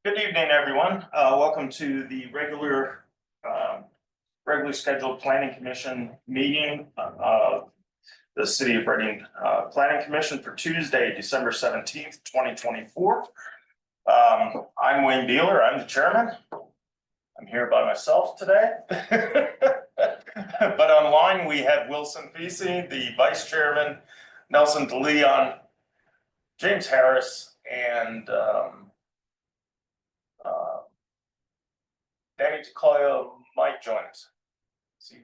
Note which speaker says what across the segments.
Speaker 1: Good evening, everyone. Welcome to the regularly scheduled Planning Commission meeting of the City of Reading Planning Commission for Tuesday, December 17th, 2024. I'm Wayne Beeler. I'm the chairman. I'm here by myself today. But online, we have Wilson Vesey, the vice chairman, Nelson DeLeon, James Harris, and Danny DeCoya might join us. Is he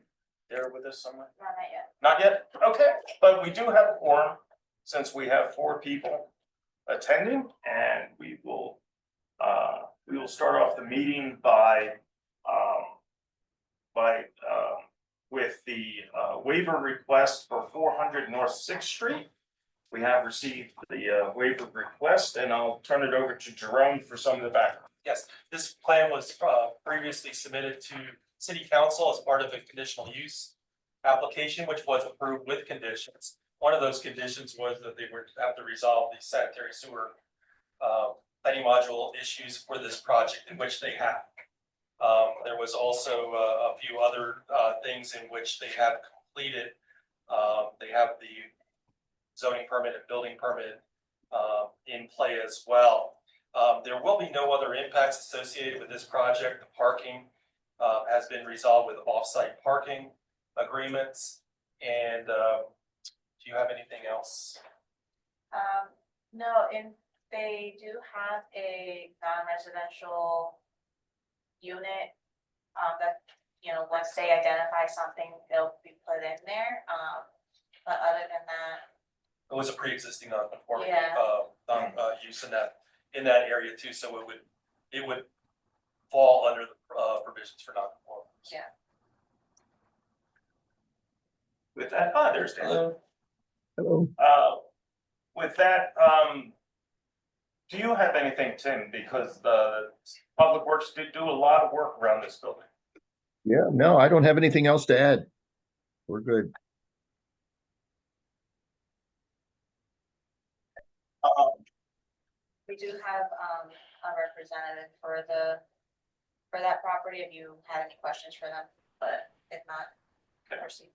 Speaker 1: there with us somewhere?
Speaker 2: Not yet.
Speaker 1: Not yet? Okay, but we do have a quorum since we have 4 people attending, and we will start off the meeting with the waiver request for 400 North 6th Street. We have received the waiver request, and I'll turn it over to Jerome for some of the background.
Speaker 3: Yes, this plan was previously submitted to City Council as part of a conditional use application, which was approved with conditions. One of those conditions was that they would have to resolve the sanitary sewer planning module issues for this project, in which they have. There was also a few other things in which they have completed. They have the zoning permit and building permit in play as well. There will be no other impacts associated with this project. The parking has been resolved with off-site parking agreements. And do you have anything else?
Speaker 2: No, and they do have a non-residential unit that, once they identify something, they'll be put in there. But other than that,
Speaker 3: It was a pre-existing non-conforming
Speaker 2: Yeah.
Speaker 3: use in that area too, so it would fall under the provisions for non-conforming.
Speaker 2: yeah.
Speaker 1: With that, there's Dan.
Speaker 4: Hello.
Speaker 1: With that, do you have anything, Tim? Because the Public Works did do a lot of work around this building.
Speaker 4: Yeah, no, I don't have anything else to add. We're good.
Speaker 2: We do have a representative for that property if you had any questions for them, but if not, proceed.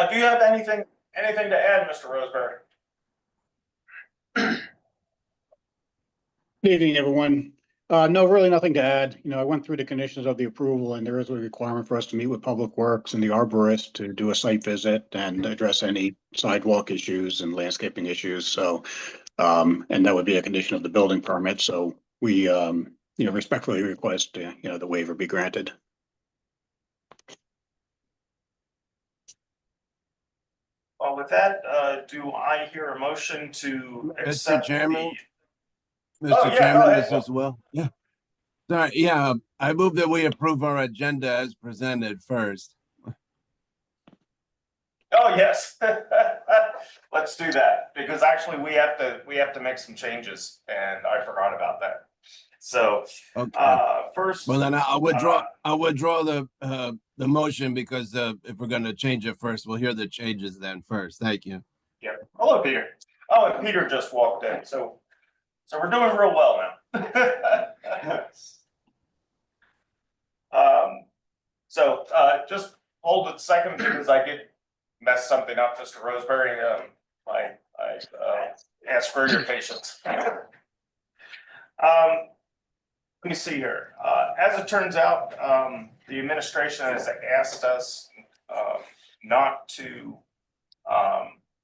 Speaker 1: Do you have anything to add, Mr. Roseberry?
Speaker 5: Good evening, everyone. No, really nothing to add. I went through the conditions of the approval, and there is a requirement for us to meet with Public Works and the arborist to do a site visit and address any sidewalk issues and landscaping issues. So, and that would be a condition of the building permit. So we, respectfully request, the waiver be granted.
Speaker 1: Well, with that, do I hear a motion to accept
Speaker 6: Mr. Chairman?
Speaker 1: Oh,
Speaker 6: Mr.
Speaker 1: yeah, go
Speaker 6: Chairman,
Speaker 1: ahead,
Speaker 6: this
Speaker 1: Will.
Speaker 6: as well. Yeah. Sorry, yeah, I move that we approve our agenda as presented first.
Speaker 1: Oh, yes. Let's do that, because actually we have to make some changes, and I forgot about that. So,
Speaker 6: Okay.
Speaker 1: first.
Speaker 6: Well, then I'll withdraw the motion because if we're gonna change it first, we'll hear the changes then first. Thank you.
Speaker 1: Yeah. Hello, Peter. Oh, and Peter just walked in, so we're doing real well now. Just hold it a second, because I did mess something up, Mr. Roseberry. I ask for your patience. Let me see here. As it turns out, the administration has asked us not to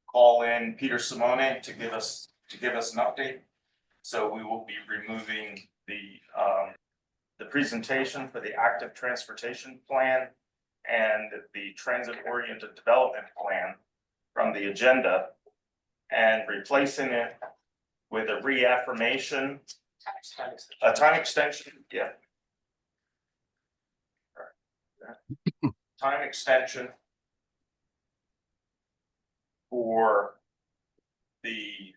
Speaker 1: call in Peter Simone to give us an update. So we will be removing the presentation for the active transportation plan and the transit-oriented development plan from the agenda, and replacing it with a reaffirmation, a time extension, yeah. Time extension for the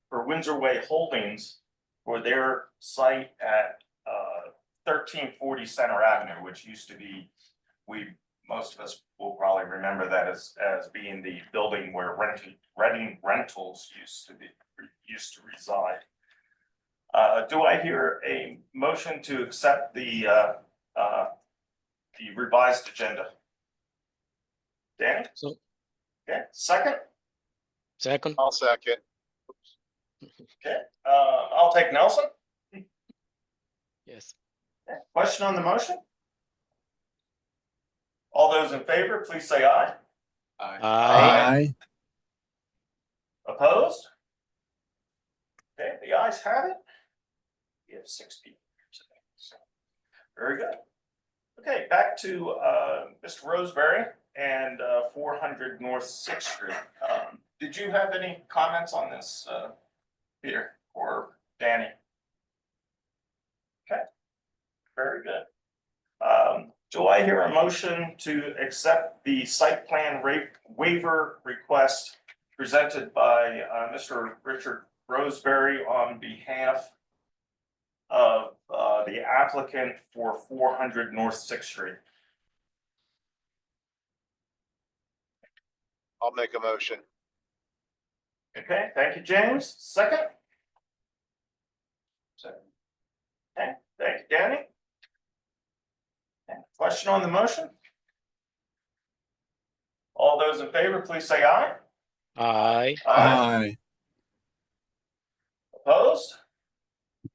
Speaker 1: for Windsor Way Holdings for their site at 1340 Center Avenue, which used to be, most of us will probably remember that as being the building where Reading Rentals used to reside. Do I hear a motion to accept the revised agenda? Dan?
Speaker 7: So,
Speaker 1: Okay, second?
Speaker 7: second,
Speaker 8: I'll second.
Speaker 1: Okay, I'll take Nelson.
Speaker 7: yes.
Speaker 1: Okay, question on the motion? All those in favor, please say aye.
Speaker 7: Aye.
Speaker 6: Aye.
Speaker 1: Opposed? Okay, the ayes have it. We have 6 people here today, so, very good. Okay, back to Mr. Roseberry and 400 North Sixth Street. Did you have any comments on this, Peter or Danny? Okay, very good. Do I hear a motion to accept the site plan waiver request presented by Mr. Richard Roseberry on behalf of the applicant for 400 North Sixth Street?
Speaker 8: I'll make a motion.
Speaker 1: Okay, thank you, James. Second? Second. Okay, thank you, Danny. Okay, question on the motion? All those in favor, please say aye.
Speaker 7: Aye.
Speaker 6: Aye.
Speaker 1: Opposed?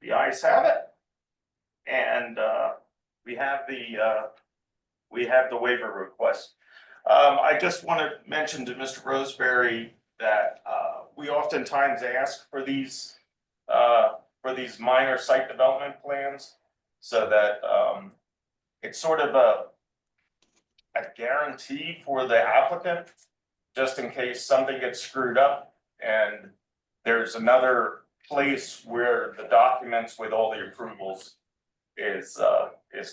Speaker 1: The ayes have it. And we have the waiver request. I just want to mention to Mr. Roseberry that we oftentimes ask for these minor site development plans so that it's sort of a guarantee for the applicant, just in case something gets screwed up and there's another place where the documents with all the approvals is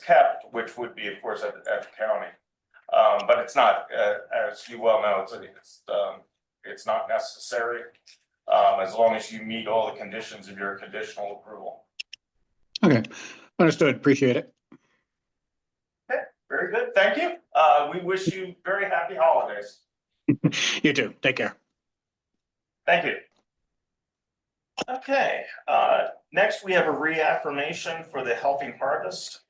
Speaker 1: kept, which would be, of course, at the county. But it's not, as you well know, it's not necessary, as long as you meet all the conditions of your conditional approval.
Speaker 5: Okay, understood. Appreciate it.
Speaker 1: Okay, very good. Thank you. We wish you very happy holidays.
Speaker 5: You too. Take care.
Speaker 1: Thank you. Okay, next we have a reaffirmation for the Helping Harvest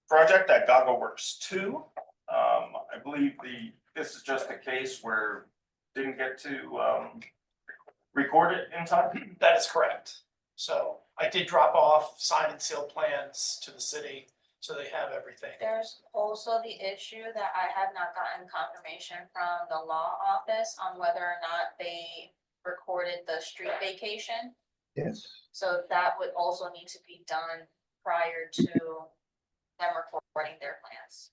Speaker 1: project at Goggle Works 2. I believe this is just a case where didn't get to record it in time.
Speaker 9: That is correct. So I did drop off signed and sealed plans to the city, so they have everything.
Speaker 2: There's also the issue that I have not gotten confirmation from the law office on whether or not they recorded the street vacation.
Speaker 4: Yes.
Speaker 2: So that would also need to be done prior to them recording their plans.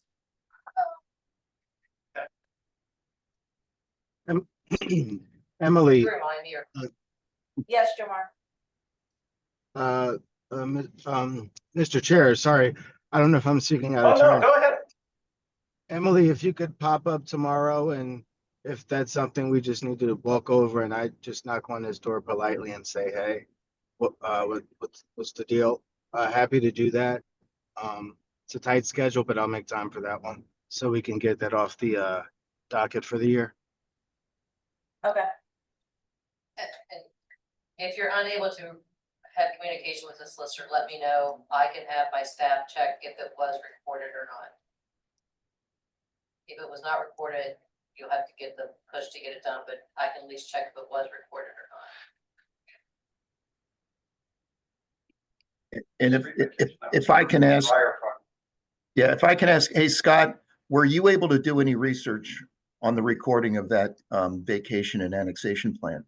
Speaker 10: Emily,
Speaker 2: Remind me. Yes, Jamar.
Speaker 10: Mr. Chair, sorry, I don't know if I'm speaking out
Speaker 1: Oh,
Speaker 10: of
Speaker 1: no,
Speaker 10: turn.
Speaker 1: go ahead.
Speaker 10: Emily, if you could pop up tomorrow, and if that's something we just need to walk over and I just knock on his door politely and say, hey, what's the deal? Happy to do that. It's a tight schedule, but I'll make time for that one so we can get that off the docket for the year.
Speaker 2: Okay.
Speaker 11: And if you're unable to have communication with the solicitor, let me know. I can have my staff check if it was recorded or not. If it was not recorded, you'll have to get the push to get it done, but I can at least check if it was recorded or not.
Speaker 4: And if I can ask, yeah, if I can ask, hey, Scott, were you able to do any research on the recording of that vacation and annexation plan?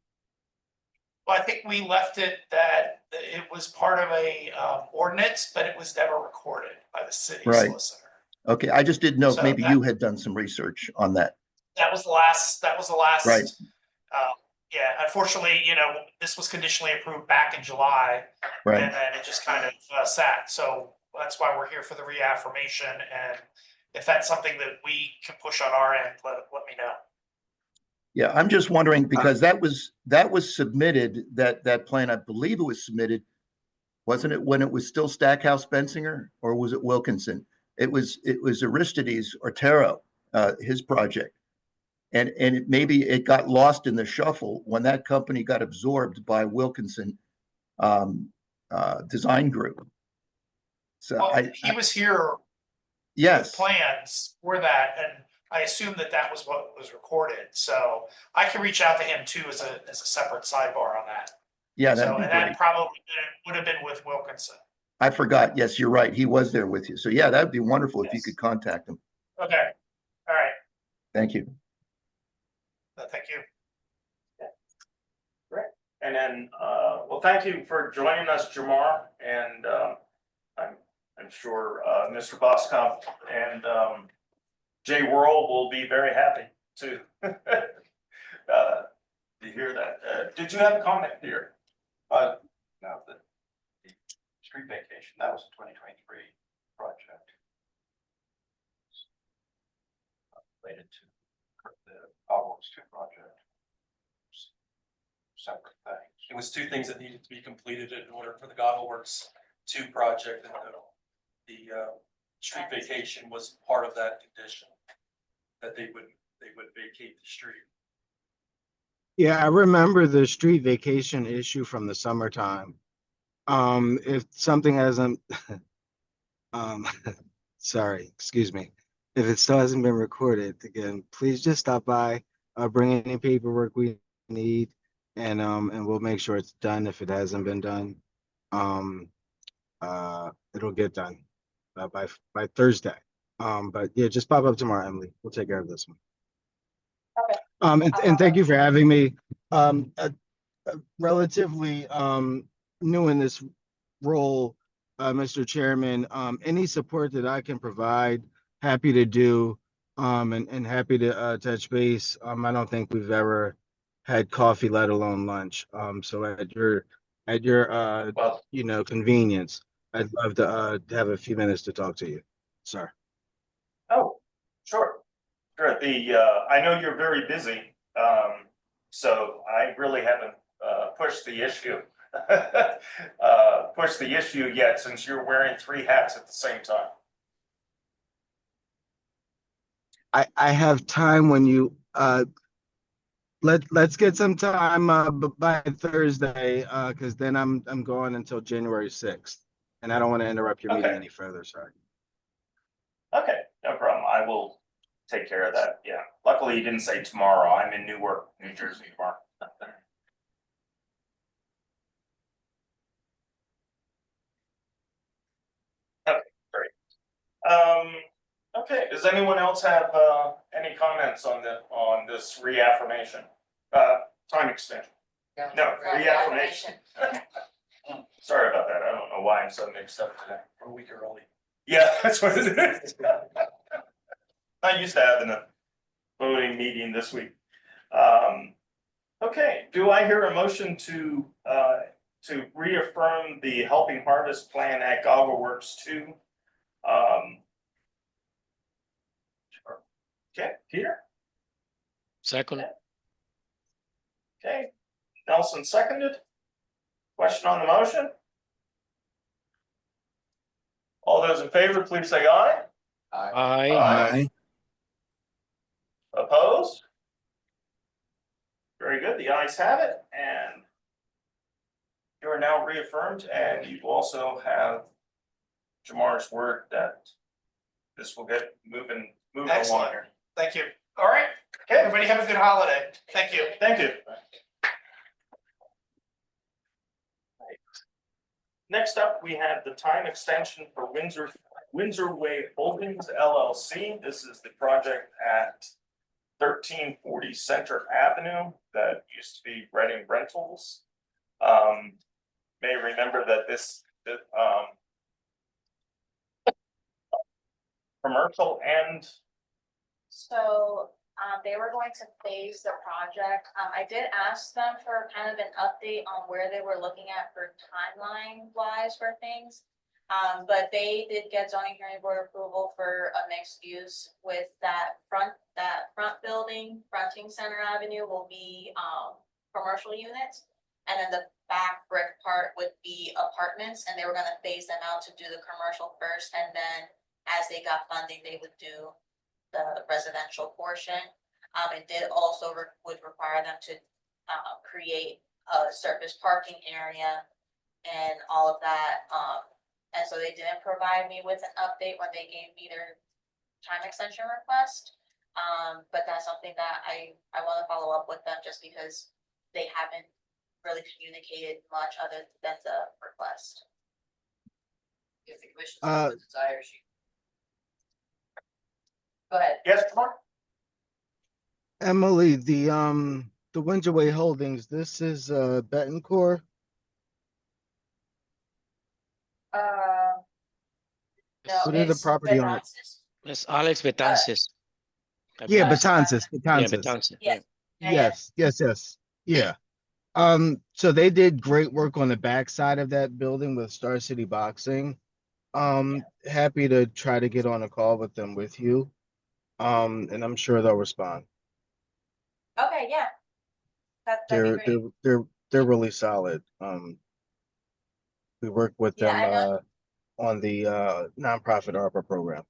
Speaker 9: Well, I think we left it that it was part of a ordinance, but it was never recorded by the city
Speaker 4: Right.
Speaker 9: solicitor.
Speaker 4: Okay, I just didn't know if
Speaker 9: So
Speaker 4: maybe
Speaker 9: that-
Speaker 4: you had done some research on that.
Speaker 9: That was the last.
Speaker 4: Right.
Speaker 9: Yeah, unfortunately, this was conditionally approved back in July.
Speaker 4: Right.
Speaker 9: And then it just kind of sat. So that's why we're here for the reaffirmation. And if that's something that we can push on our end, let me know.
Speaker 4: Yeah, I'm just wondering because that was submitted, that plan, I believe it was submitted, wasn't it, when it was still Stackhouse Bensinger, or was it Wilkinson? It was Aristides Otero, his project. And maybe it got lost in the shuffle when that company got absorbed by Wilkinson Design Group. So
Speaker 9: Well, he was here with
Speaker 4: yes,
Speaker 9: plans for that, and I assume that that was what was recorded, so I can reach out to him too as a separate sidebar on that.
Speaker 4: yeah,
Speaker 9: So,
Speaker 4: that'd be
Speaker 9: and
Speaker 4: great.
Speaker 9: that probably would have been with Wilkinson.
Speaker 4: I forgot. Yes, you're right. He was there with you. So yeah, that'd be wonderful if you
Speaker 9: Yes.
Speaker 4: could contact him.
Speaker 9: Okay, all right,
Speaker 4: Thank you.
Speaker 9: thank you.
Speaker 1: And then, well, thank you for joining us, Jamar, and I'm sure Mr. Boscomp and Jay Worrell will be very happy to hear that. Did you have a comment here?
Speaker 8: No, the street vacation, that was a 2023 project. Related to the Almost 2 project. Separate things.
Speaker 3: It was two things that needed to be completed in order for the Goggleworks 2 project, and the street vacation was part of that condition. That they would vacate the street.
Speaker 10: Yeah, I remember the street vacation issue from the summertime. If something hasn't, sorry, excuse me. If it still hasn't been recorded, again, please just stop by, bring any paperwork we need, and we'll make sure it's done if it hasn't been done. It'll get done by Thursday. But yeah, just pop up tomorrow, Emily. We'll take care of this one.
Speaker 2: Okay.
Speaker 10: And thank you for having me. Relatively new in this role, Mr. Chairman. Any support that I can provide, happy to do, and happy to touch base. I don't think we've ever had coffee, let alone lunch. So at your
Speaker 1: Well,
Speaker 10: convenience, I'd love to have a few minutes to talk to you, sir.
Speaker 1: oh, sure. Sure. I know you're very busy, so I really haven't pushed the issue. Yet, since you're wearing 3 hats at the same time.
Speaker 10: I have time when you let's get some time by Thursday, because then I'm going until January 6th, and I don't want to interrupt your meeting
Speaker 1: Okay.
Speaker 10: any further, sir.
Speaker 1: Okay, no problem. I will take care of that. Yeah. Luckily, you didn't say tomorrow. I'm in Newark, New Jersey tomorrow. Okay, great. Okay, does anyone else have any comments on this reaffirmation? Time extension. No, reaffirmation. Sorry about that. I don't know why I'm so mixed up today.
Speaker 3: We're a week early.
Speaker 1: Yeah, that's what it is. I used to having a voting meeting this week. Okay, do I hear a motion to reaffirm the Helping Harvest Plan at Goggleworks 2? Sure. Okay, Peter?
Speaker 7: second,
Speaker 1: Okay, Nelson seconded. Question on the motion? All those in favor, please say aye.
Speaker 7: aye,
Speaker 6: Aye.
Speaker 1: Opposed? Very good, the ayes have it, and you are now reaffirmed, and you also have Jamar's word that this will get moving along
Speaker 9: Excellent.
Speaker 1: here.
Speaker 9: Thank you. All right, okay, everybody have a good holiday. Thank you.
Speaker 1: Thank you. Next up, we have the time extension for Windsor Way Holdings LLC. This is the project at 1340 Center Avenue that used to be Reading Rentals. May remember that this commercial and
Speaker 2: So, they were going to phase the project. I did ask them for kind of an update on where they were looking at for timeline wise for things. But they did get zoning hearing board approval for a mixed use with that front building, fronting Center Avenue will be, commercial units. And then the back brick part would be apartments, and they were gonna phase them out to do the commercial first, and then as they got funding, they would do the residential portion. It did also would require them to, create a surface parking area and all of that. And so they didn't provide me with an update when they gave me their time extension request. But that's something that I want to follow up with them just because they haven't really communicated much other than the request.
Speaker 11: If the commission so desires you. Go ahead.
Speaker 1: Yes, Mark?
Speaker 10: Emily, the Windsor Way Holdings, this is Betancourt.
Speaker 2: No,
Speaker 10: What are the
Speaker 2: it's
Speaker 10: property on it?
Speaker 2: Betances.
Speaker 7: It's Alex Betances. I
Speaker 10: Yeah,
Speaker 7: believe.
Speaker 10: Betances,
Speaker 7: Yeah,
Speaker 10: Betances.
Speaker 7: Betances.
Speaker 2: Yes. Yeah.
Speaker 10: Yes. Yeah. So they did great work on the backside of that building with Star City Boxing. Happy to try to get on a call with them with you. And I'm sure they'll respond.
Speaker 2: Okay, yeah. That'd be great.
Speaker 10: They're really solid. We work with
Speaker 2: Yeah,
Speaker 10: them
Speaker 2: I know.
Speaker 10: on the nonprofit ARPA program.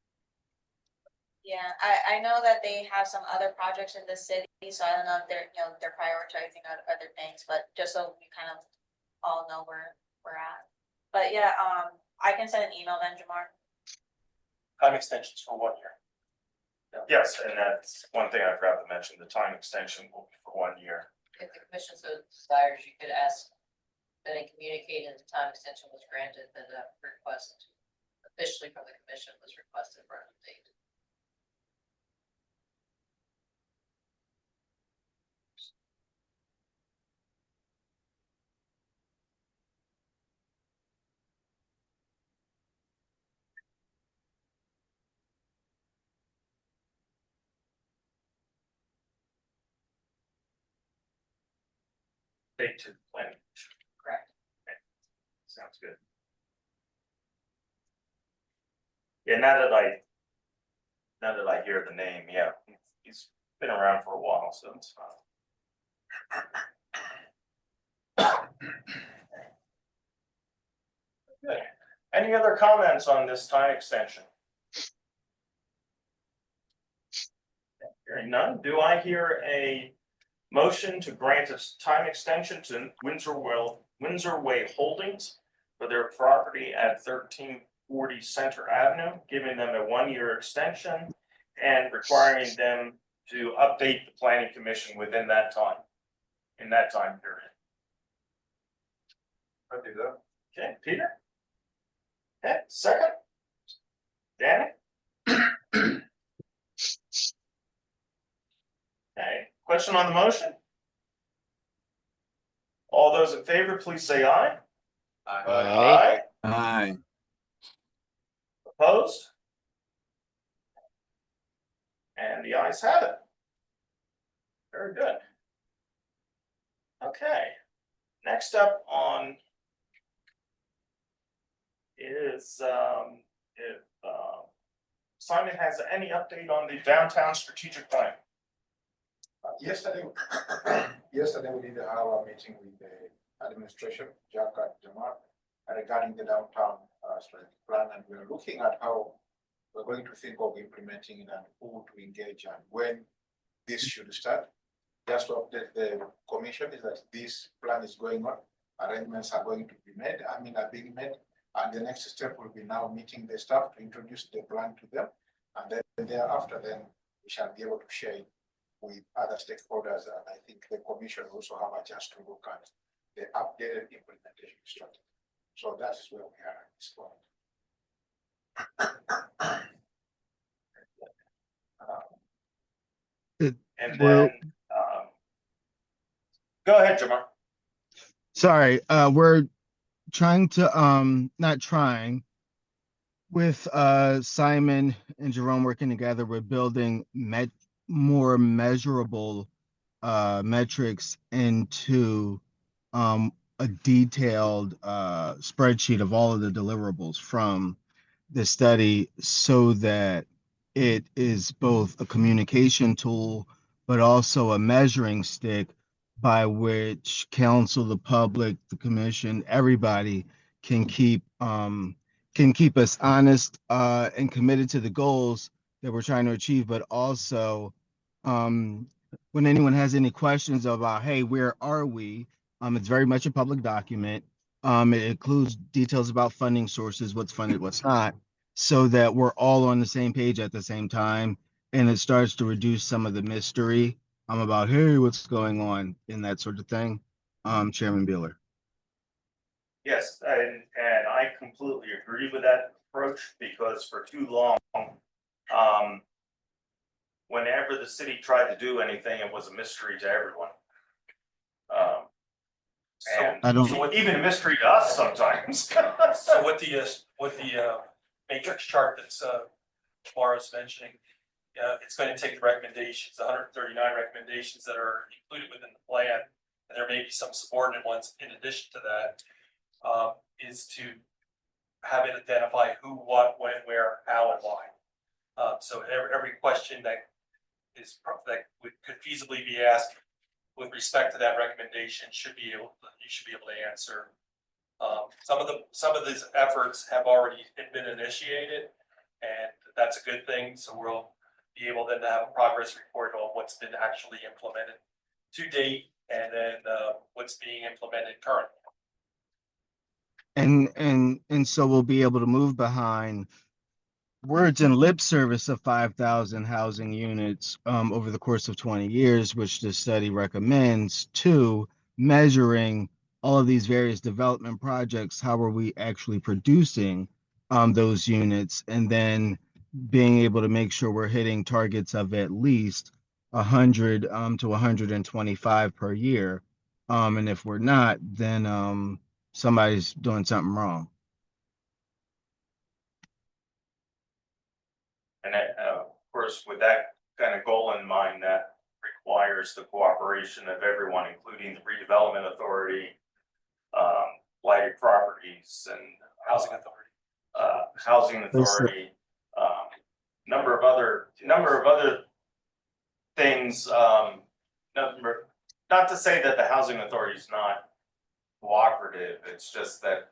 Speaker 2: Yeah, I know that they have some other projects in the city, so I don't know if they're prioritizing other things, but just so we kind of all know where we're at. But yeah, I can send an email then, Jamar.
Speaker 3: Time extensions for 1 year.
Speaker 1: Yes, and that's one thing I forgot to mention, the time extension will be for 1 year.
Speaker 11: If the commission so desires, you could ask that a communicated the time extension was granted, that a request officially from the commission was requested for an update.
Speaker 1: Date to the planning.
Speaker 11: Correct.
Speaker 1: Sounds good. Yeah, now that I hear the name, yeah, he's been around for a while, so it's fine. Good. Any other comments on this time extension? Hearing none, do I hear a motion to grant a time extension to Windsor Way Holdings for their property at 1340 Center Avenue, giving them a 1-year extension and requiring them to update the planning commission within that time, in that time period?
Speaker 8: I'll do that.
Speaker 1: Okay, Peter? Okay, second? Danny? Okay, question on the motion? All those in favor, please say aye.
Speaker 7: Aye.
Speaker 6: Aye.
Speaker 1: Opposed? And the ayes have it. Very good. Okay, next up on is if Simon has any update on the downtown strategic plan.
Speaker 12: Yesterday, we did have a meeting with the administration, Jack and Jamar, regarding the downtown strategic plan, and we're looking at how we're going to think of implementing it and who to engage and when this should start. Just to update the commission is that this plan is going on, arrangements are going to be made, are being made, and the next step will be now meeting the staff to introduce the plan to them, and then thereafter, then we shall be able to share it with other stakeholders, and I think the commission also have a chance to look at the updated implementation strategy. So that is where we are at this point.
Speaker 1: And
Speaker 10: Well-
Speaker 1: then, go ahead, Jamar.
Speaker 10: Sorry, we're trying to, not trying, with Simon and Jerome working together, we're building more measurable metrics into a detailed spreadsheet of all of the deliverables from the study, so that it is both a communication tool but also a measuring stick by which council, the public, the commission, everybody can keep us honest and committed to the goals that we're trying to achieve, but also when anyone has any questions about, hey, where are we? It's very much a public document. It includes details about funding sources, what's funded, what's not, so that we're all on the same page at the same time. And it starts to reduce some of the mystery about, hey, what's going on and that sort of thing. Chairman Beeler.
Speaker 1: Yes, and I completely agree with that approach, because for too long, whenever the city tried to do anything, it was a mystery to everyone. And
Speaker 10: I don't-
Speaker 1: even a mystery to us sometimes.
Speaker 3: So with the matrix chart that's Mara's mentioning, it's going to take the recommendations, the 139 recommendations that are included within the plan, and there may be some subordinate ones in addition to that, is to have it identify who, what, when, where, how, and why. So every question that could feasibly be asked with respect to that recommendation you should be able to answer. Some of these efforts have already been initiated, and that's a good thing. So we'll be able then to have a progress report on what's been actually implemented to date, and then what's being implemented currently.
Speaker 10: And so we'll be able to move behind words and lip service of 5,000 housing units over the course of 20 years, which the study recommends, to measuring all of these various development projects. How are we actually producing those units, and then being able to make sure we're hitting targets of at least 100 to 125 per year. And if we're not, then somebody's doing something wrong.
Speaker 1: And of course, with that kind of goal in mind, that requires the cooperation of everyone, including the redevelopment authority, blighted properties, and
Speaker 3: Housing authority.
Speaker 1: Housing authority, number of other things. Not to say that the housing authority is not cooperative. It's just that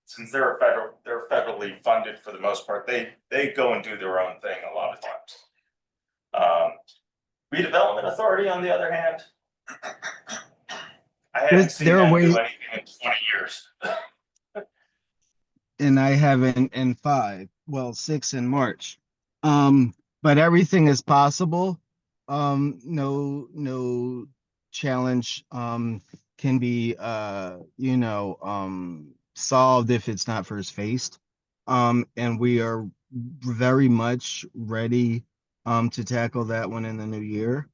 Speaker 1: since they're federally funded for the most part, they go and do their own thing a lot of times. Redevelopment authority, on the other hand, I haven't seen
Speaker 10: There are
Speaker 1: them
Speaker 10: ways,
Speaker 1: do anything in 20 years.
Speaker 10: and I haven't in 6 in March. But everything is possible. No challenge can be solved if it's not first faced. And we are very much ready to tackle that one in the new year.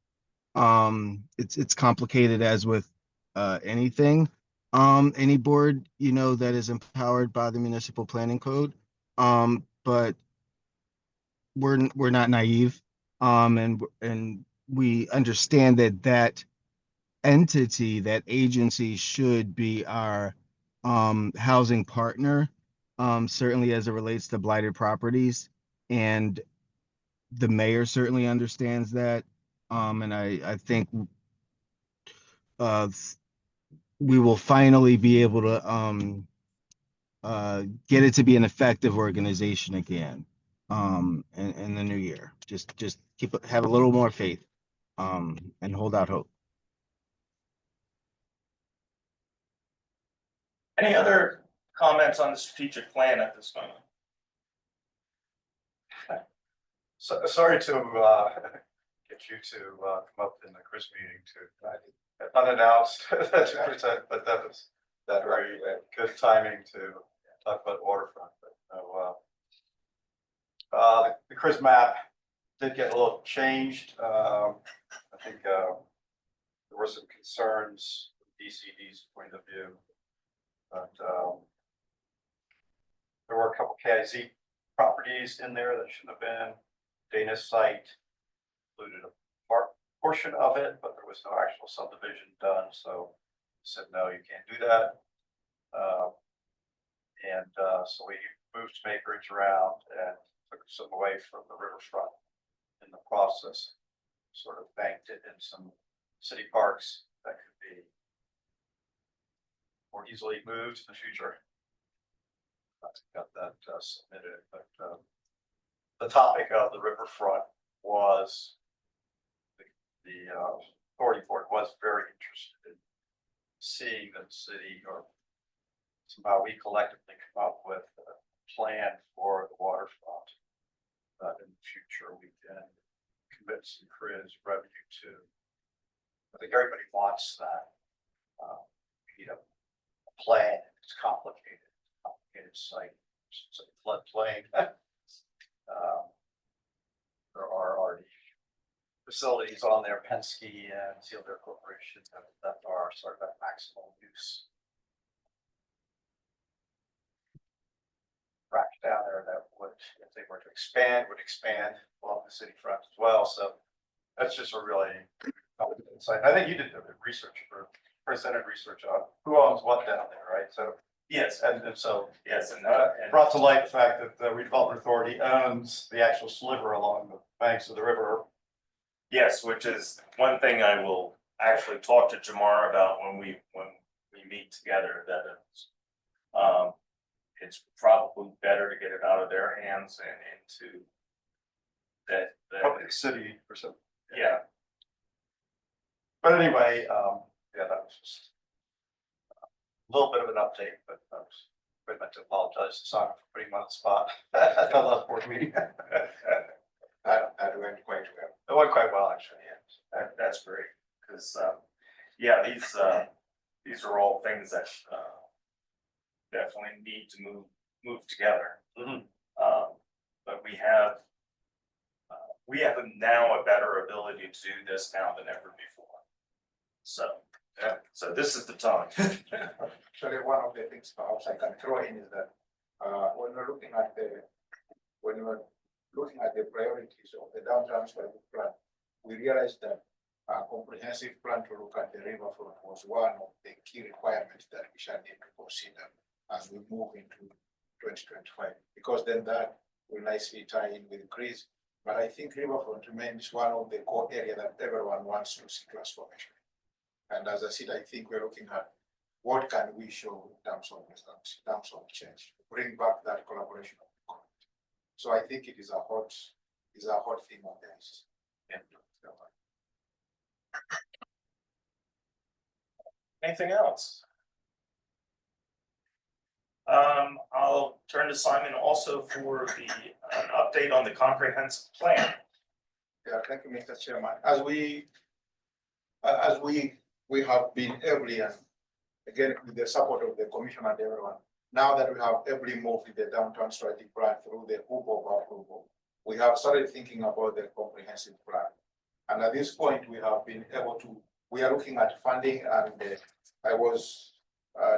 Speaker 10: It's complicated as with anything. Any board, that is empowered by the municipal planning code. But we're not naive. And we understand that entity, that agency should be our housing partner, certainly as it relates to blighted properties. And the mayor certainly understands that. And I think we will finally be able to get it to be an effective organization again in the new year. Just have a little more faith and hold out hope.
Speaker 1: Any other comments on the strategic plan at this moment?
Speaker 8: So, sorry to get you to come up in the Chris meeting to unannounced to present, but that was very good timing to talk about waterfront. But the Chris map did get a little changed. I think there were some concerns from DCD's point of view, but there were a couple KIZ properties in there that shouldn't have been. Dana's site included a portion of it, but there was no actual subdivision done, so I said, no, you can't do that. So we moved some acreage around and took some away from the riverfront in the process, sort of banked it in some city parks that could be more easily moved in the future. Got that submitted, but the topic of the riverfront was the authority board was very interested in seeing the city or somehow we collectively come up with a plan for the waterfront. In the future, we can commit some fringe revenue to. I think everybody wants that. We need a plan. It's complicated site. It's a floodplain. There are already facilities on there, Penske and Sealed Air Corporation that are sort of at maximal use. Rack down there that would, if they were to expand, would expand along the city front as well. So that's just a really complicated site. I think you did the research presented research on who owns what down there, right? So
Speaker 1: Yes,
Speaker 8: and so
Speaker 1: yes, and
Speaker 8: brought to light the fact that the redevelopment authority owns the actual sliver along the banks of the river.
Speaker 1: yes, which is one thing I will actually talk to Jamar about when we meet together, that it's probably better to get it out of their hands and into that.
Speaker 8: Probably the city or something.
Speaker 1: Yeah,
Speaker 8: But anyway, yeah, that was just a little bit of an update, but I meant to apologize to Simon for putting him on the spot at the last board meeting.
Speaker 12: That went quite well.
Speaker 8: It went quite well, actually, yeah.
Speaker 1: that's great, because, yeah, these are all things that, definitely need to move together. But we have now a better ability to do this now than ever before. So, yeah, so this is the time.
Speaker 12: Actually, one of the things perhaps I can throw in is that, when we're looking at the priorities of the downtown strategic plan, we realized that a comprehensive plan to look at the riverfront was one of the key requirements that we shall need to consider as we move into 2025, because then that will nicely tie in with Greece. But I think riverfront remains one of the core areas that everyone wants to see transformation. And as I said, I think we're looking at what can we show in terms of results, in terms of change, bring back that collaboration of the community. So I think it is a hot thing on the list.
Speaker 1: Anything else? I'll turn to Simon also for an update on the comprehensive plan.
Speaker 12: Yeah, thank you, Mr. Chairman. As we have been ably, and again, with the support of the commission and everyone, now that we have ably moved with the downtown strategic plan through the hoop of approval, we have started thinking about the comprehensive plan. And at this point, we have been able to, we are looking at funding, and I was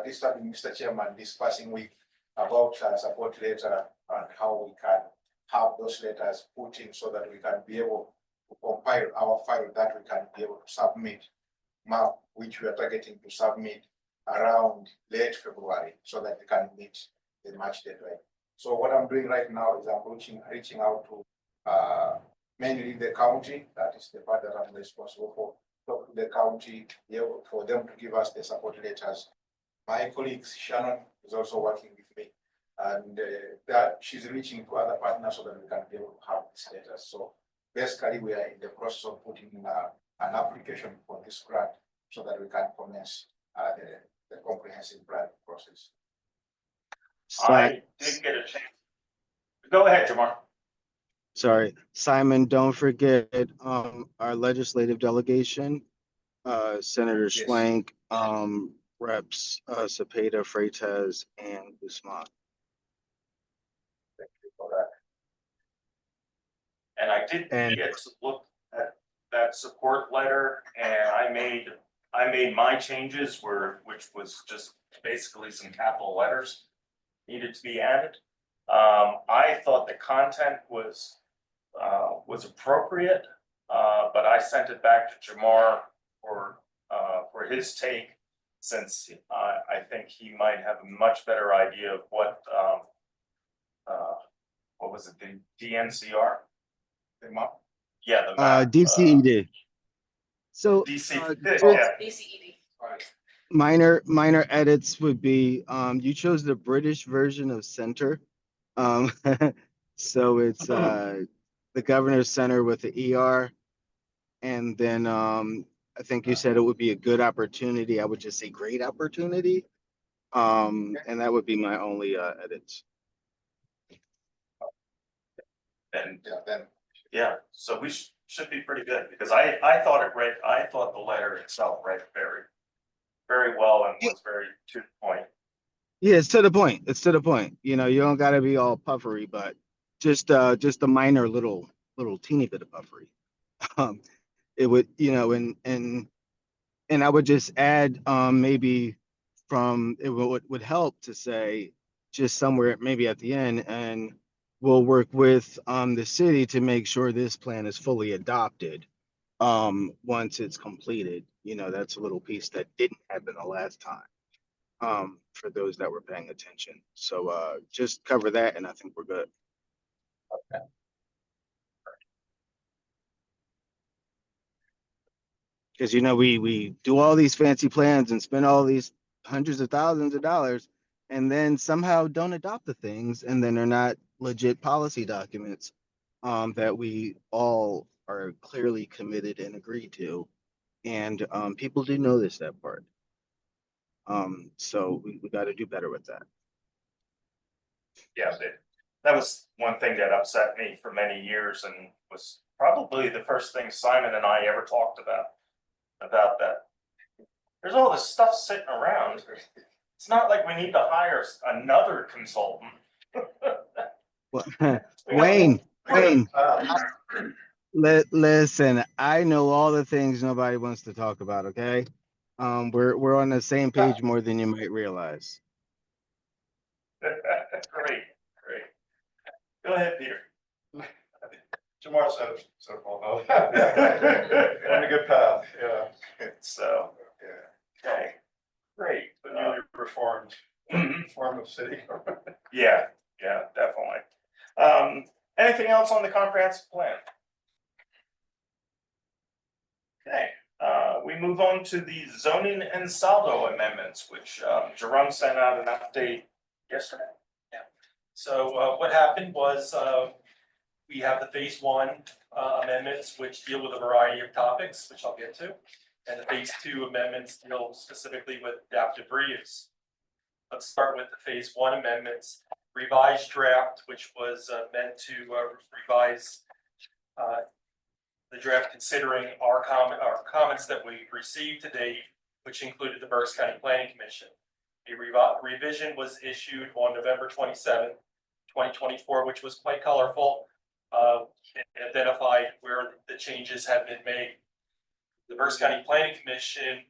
Speaker 12: this time, Mr. Chairman, discussing with about support letter and how we can have those letters put in so that we can be able to compile our file that we can be able to submit map, which we are targeting to submit around late February so that we can meet the March deadline. So what I'm doing right now is I'm reaching out to mainly the county, that is the part that I'm responsible for, talk to the county, for them to give us the support letters. My colleague Shannon is also working with me, and that she's reaching to other partners so that we can be able to have these letters. So basically, we are in the process of putting in an application for this grant so that we can commence the comprehensive plan process.
Speaker 1: I did get a chance. Go ahead, Jamar.
Speaker 10: Sorry, Simon, don't forget our legislative delegation, Senator
Speaker 12: Yes.
Speaker 10: Schwank, Reps Cepeda, Freitas, and Guzman.
Speaker 12: Thank you for that.
Speaker 1: And I did get to look at that support letter, and I made my changes which was just basically some capital letters needed to be added. I thought the content was appropriate, but I sent it back to Jamar for his take, since I think he might have a much better idea of what was it, the DNCR? The map? Yeah, the map.
Speaker 10: DCED. So
Speaker 1: DC,
Speaker 10: just
Speaker 11: DCED.
Speaker 10: minor edits would be you chose the British version of center. So it's the governor's center with the ER. And then, I think you said it would be a good opportunity. I would just say great opportunity. And that would be my only, edits.
Speaker 1: And,
Speaker 12: Yeah, then,
Speaker 1: yeah, so we should be pretty good, because I thought the letter itself read very, very well and was very to the point.
Speaker 10: Yeah, it's to the point. It's to the point. You know, you don't gotta be all puffery, but just a minor little teeny bit of puffery. Um, it would, you know, and I would just add, maybe from, it would help to say just somewhere maybe at the end, and we'll work with, the city to make sure this plan is fully adopted. Once it's completed, you know, that's a little piece that didn't happen the last time. For those that were paying attention. So, just cover that and I think we're good. Because, you know, we do all these fancy plans and spend all these hundreds of thousands of dollars and then somehow don't adopt the things, and then they're not legit policy documents, that we all are clearly committed and agree to. And, people do notice that part. So we got to do better with that.
Speaker 1: Yeah, that was one thing that upset me for many years, and was probably the first thing Simon and I ever talked about that. There's all this stuff sitting around. It's not like we need to hire another consultant.
Speaker 10: Wayne, listen, I know all the things nobody wants to talk about, okay? We're on the same page more than you might realize.
Speaker 1: Great. Go ahead, Peter.
Speaker 8: Jamar said, well, no. We're on a good path, yeah.
Speaker 1: So,
Speaker 8: Yeah.
Speaker 1: okay, great.
Speaker 8: The newly reformed form of city.
Speaker 1: Yeah, definitely. Anything else on the comprehensive plan? Okay, we move on to the zoning and saldo amendments, which Jerome sent out an update yesterday.
Speaker 3: So what happened was we have the phase one amendments, which deal with a variety of topics, which I'll get to. And the phase two amendments deal specifically with adaptive reuse. Let's start with the phase one amendments, revised draft, which was meant to revise the draft considering our comments that we received to date, which included the Berks County Planning Commission. A revision was issued on November 27th, 2024, which was quite colorful. It identified where the changes had been made. The Berks County Planning Commission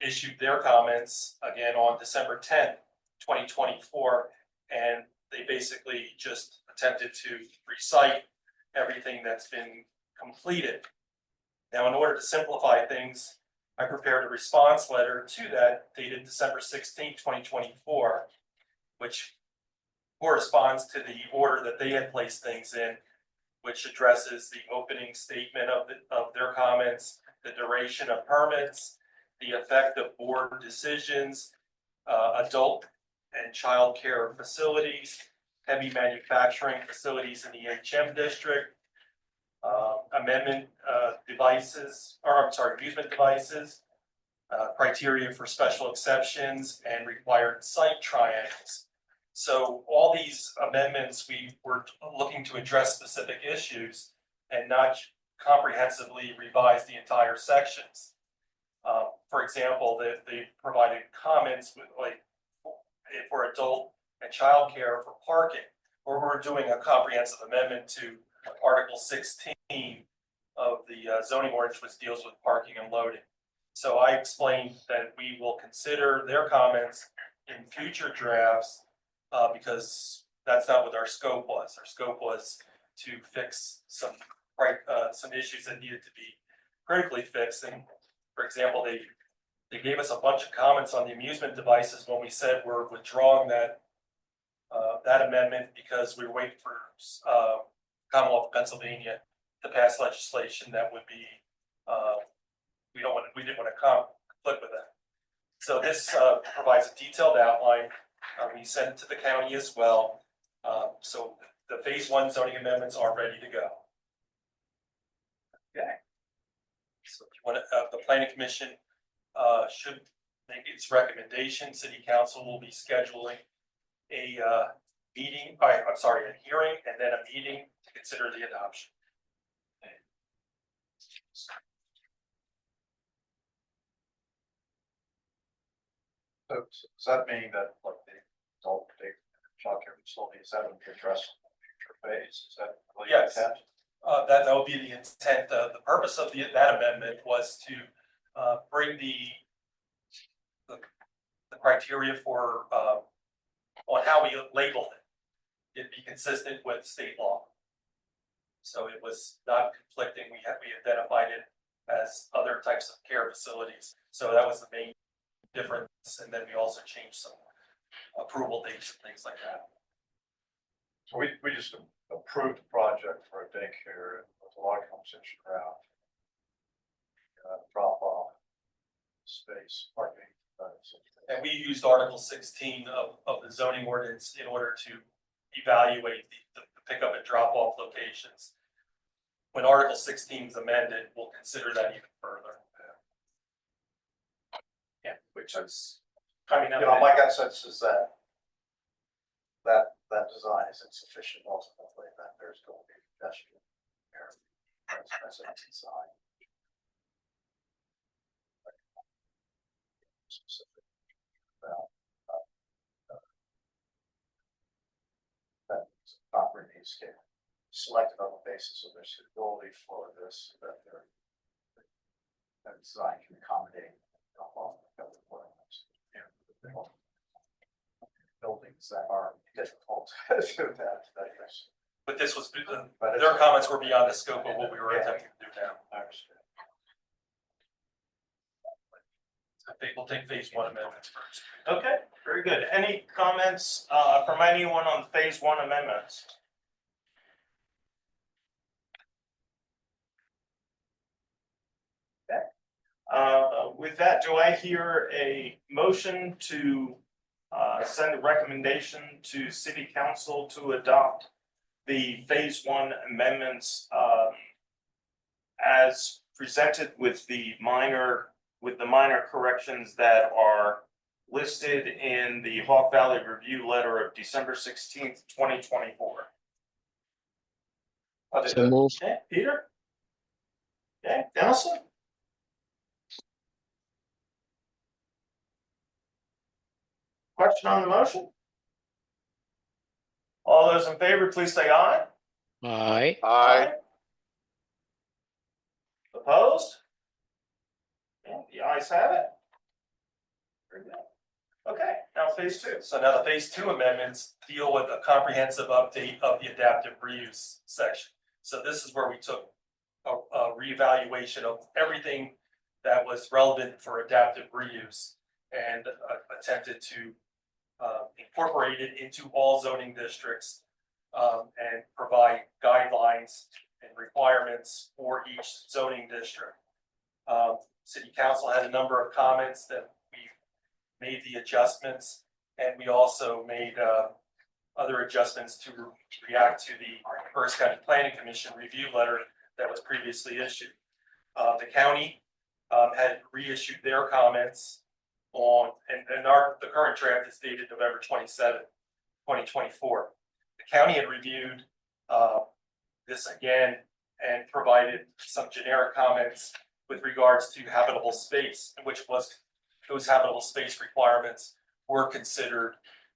Speaker 3: issued their comments again on December 10th, 2024, and they basically just attempted to recite everything that's been completed. Now, in order to simplify things, I prepared a response letter to that dated December 16th, 2024, which corresponds to the order that they had placed things in, which addresses the opening statement of their comments, the duration of permits, the effect of board decisions, adult and child care facilities, heavy manufacturing facilities in the HM district, amusement devices, criteria for special exceptions, and required site triangles. So all these amendments, we were looking to address specific issues and not comprehensively revise the entire sections. For example, they provided comments with for adult and child care for parking, or we're doing a comprehensive amendment to Article 16 of the zoning ordinance, which deals with parking and loading. So I explained that we will consider their comments in future drafts because that's not what our scope was. Our scope was to fix some issues that needed to be critically fixed. And for example, they gave us a bunch of comments on the amusement devices when we said we're withdrawing that amendment because we were waiting for Commonwealth of Pennsylvania to pass legislation that would be we didn't want to conflict with that. So this provides a detailed outline. We sent it to the county as well. So the phase one zoning amendments are ready to go.
Speaker 1: Okay.
Speaker 3: So the planning commission should make its recommendation. City council will be scheduling a meeting, I'm sorry, a hearing and then a meeting to consider the adoption.
Speaker 8: So does that mean that like the adult childcare facility is that will be addressed in the future phase? Is that really the
Speaker 3: Yes.
Speaker 8: intent?
Speaker 3: That would be the intent. The purpose of that amendment was to bring the criteria for on how we label it. It'd be consistent with state law. So it was not conflicting. We identified it as other types of care facilities. So that was the main difference. And then we also changed some approval dates and things like that.
Speaker 8: So we just approved a project for a daycare with a lot of conversation around drop off space, parking.
Speaker 3: And we used Article 16 of the zoning ordinance in order to evaluate the pickup and drop off locations. When Article 16 is amended, we'll consider that even further. Yeah, which is coming up.
Speaker 8: You know, my gut sense is that design is insufficient ultimately, that there's going to be pedestrian there. That's a design. Specific about that property needs to get selected on the basis of their suitability for this, that their that design can accommodate buildings that are difficult to that.
Speaker 3: But this was, their comments were beyond the scope of what we were attempting to do now.
Speaker 8: I understand.
Speaker 3: I think we'll take phase 1 amendments first.
Speaker 1: Okay, very good. Any comments from anyone on phase 1 amendments? Okay. With that, do I hear a motion to send a recommendation to City Council to adopt the phase 1 amendments as presented with the minor corrections that are listed in the Hawk Valley Review Letter of December 16th, 2024.
Speaker 7: So move.
Speaker 1: Okay, Peter? Okay, Dennison? Question on the motion? All those in favor, please say aye.
Speaker 7: Aye.
Speaker 1: Aye. Opposed? Yeah, the ayes have it. Very good. Okay, now phase 2.
Speaker 3: So now the phase 2 amendments deal with a comprehensive update of the adaptive reuse section. So this is where we took a reevaluation of everything that was relevant for adaptive reuse and attempted to incorporate it into all zoning districts and provide guidelines and requirements for each zoning district. City Council had a number of comments that we made the adjustments, and we also made other adjustments to react to the First County Planning Commission review letter that was previously issued. The county had reissued their comments on, and the current draft is dated November 27, 2024. The county had reviewed this again and provided some generic comments with regards to habitable space, which was those habitable space requirements were considered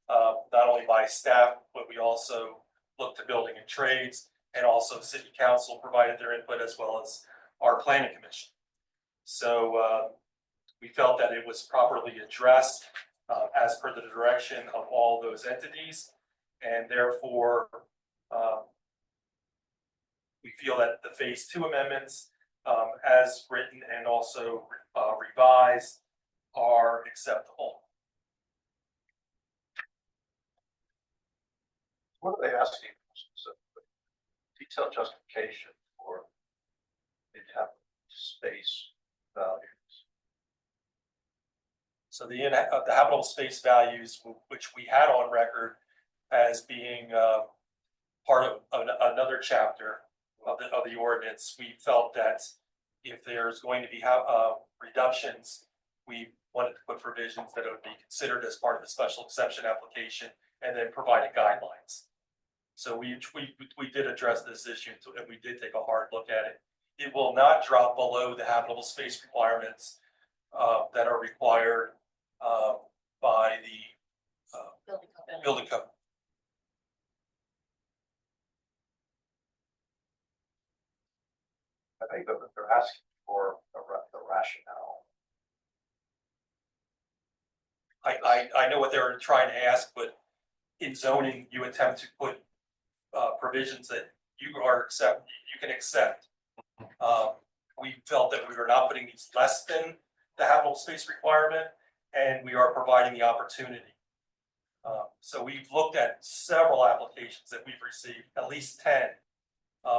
Speaker 3: not only by staff, but we also looked to building and trades, and also City Council provided their input as well as our planning commission. So we felt that it was properly addressed as per the direction of all those entities, and therefore we feel that the phase 2 amendments as written and also revised are acceptable.
Speaker 8: What are they asking specifically? Detailed justification for the space values.
Speaker 3: So the habitable space values, which we had on record as being part of another chapter of the ordinance, we felt that if there's going to be reductions, we wanted to put provisions that it would be considered as part of the special exception application and then provided guidelines. So we did address this issue and we did take a hard look at it. It will not drop below the habitable space requirements that are required by the building code.
Speaker 8: I think that they're asking for the rationale.
Speaker 3: I know what they're trying to ask, but in zoning, you attempt to put provisions that you can accept. We felt that we were not putting these less than the habitable space requirement, and we are providing the opportunity. So we've looked at several applications that we've received, at least 10,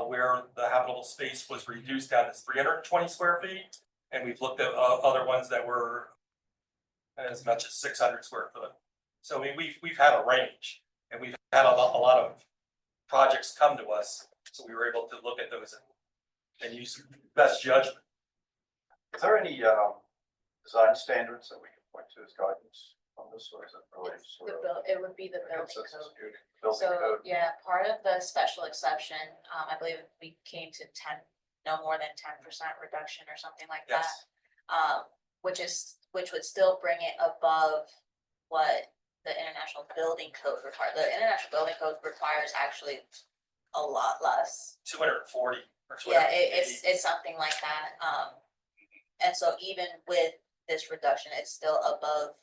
Speaker 3: where the habitable space was reduced down to 320 square feet. And we've looked at other ones that were as much as 600 square foot. So we've had a range, and we've had a lot of projects come to us. So we were able to look at those and use best judgment.
Speaker 8: Is there any design standards that we can point to as guidance on this, or is it really sort of
Speaker 2: It would be the building
Speaker 8: consensus
Speaker 2: code.
Speaker 8: view? Building
Speaker 2: So,
Speaker 8: code?
Speaker 2: yeah, part of the special exception, I believe we came to no more than 10% reduction or something like that.
Speaker 3: Yes.
Speaker 2: Which would still bring it above what the International Building Code requires. The International Building Code requires actually a lot less.
Speaker 3: 240 or 280.
Speaker 2: Yeah, it's something like that. And so even with this reduction, it's still above,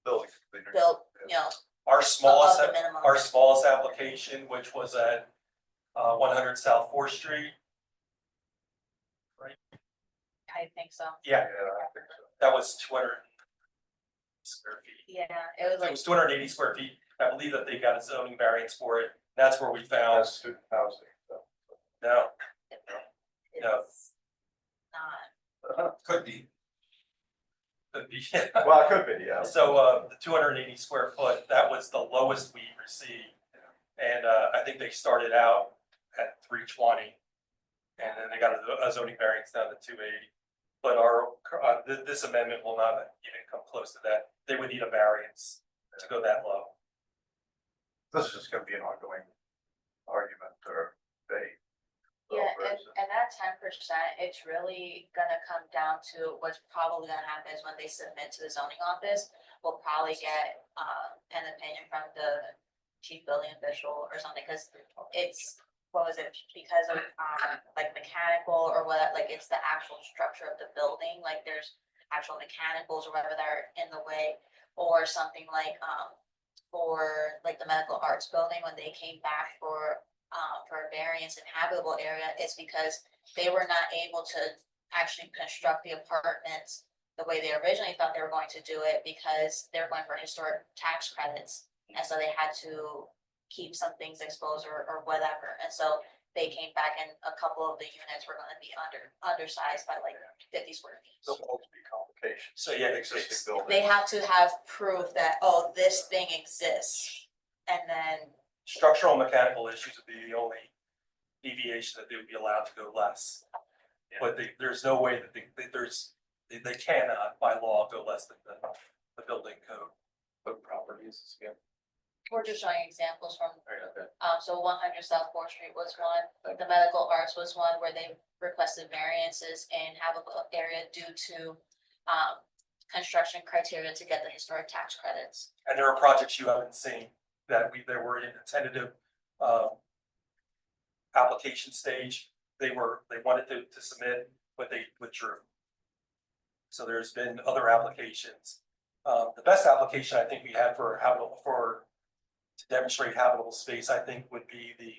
Speaker 8: Building.
Speaker 3: Our
Speaker 2: above
Speaker 3: smallest,
Speaker 2: the minimum.
Speaker 3: our smallest application, which was at 100 South 4th Street.
Speaker 2: I think so.
Speaker 3: Yeah,
Speaker 8: Yeah, I think so.
Speaker 3: that was 200 square feet.
Speaker 2: Yeah, it was
Speaker 3: It
Speaker 2: like,
Speaker 3: was 280 square feet. I believe that they got a zoning variance for it. That's where we found,
Speaker 8: That's student housing. So.
Speaker 3: no,
Speaker 2: it's
Speaker 3: No.
Speaker 2: not.
Speaker 3: could be. Could be.
Speaker 8: Well, it could be, yeah.
Speaker 3: So the 280 square foot, that was the lowest we received. And I think they started out at 320. And then they got a zoning variance down to 280. But this amendment will not even come close to that. They would need a variance to go that low.
Speaker 8: This is just gonna be an ongoing argument or debate.
Speaker 2: Yeah, and that 10%, it's really gonna come down to what's probably gonna happen is when they submit to the zoning office, we'll probably get an opinion from the chief building official or something, because it's, what was it, because of like mechanical or what, like it's the actual structure of the building, like there's actual mechanicals or whatever that are in the way, or something like for like the medical arts building, when they came back for a variance in habitable area, it's because they were not able to actually construct the apartments the way they originally thought they were going to do it, because they're going for historic tax credits. And so they had to keep some things exposed or whatever. And so they came back and a couple of the units were gonna be undersized by like 50 square feet.
Speaker 8: There'll always be complications.
Speaker 3: So yeah,
Speaker 8: Existing building.
Speaker 2: They have to have proof that, oh, this thing exists. And then,
Speaker 3: structural and mechanical issues would be the only deviation that they would be allowed to go less. But there's no way that they cannot by law go less than the building code.
Speaker 1: But properties, yeah.
Speaker 2: we're just showing examples from,
Speaker 1: Okay.
Speaker 2: so 100 South 4th Street was one. The medical arts was one where they requested variances in habitable area due to construction criteria to get the historic tax credits.
Speaker 3: And there are projects you haven't seen that they were in a tentative application stage. They wanted to submit, but they withdrew. So there's been other applications. The best application I think we had to demonstrate habitable space, I think, would be the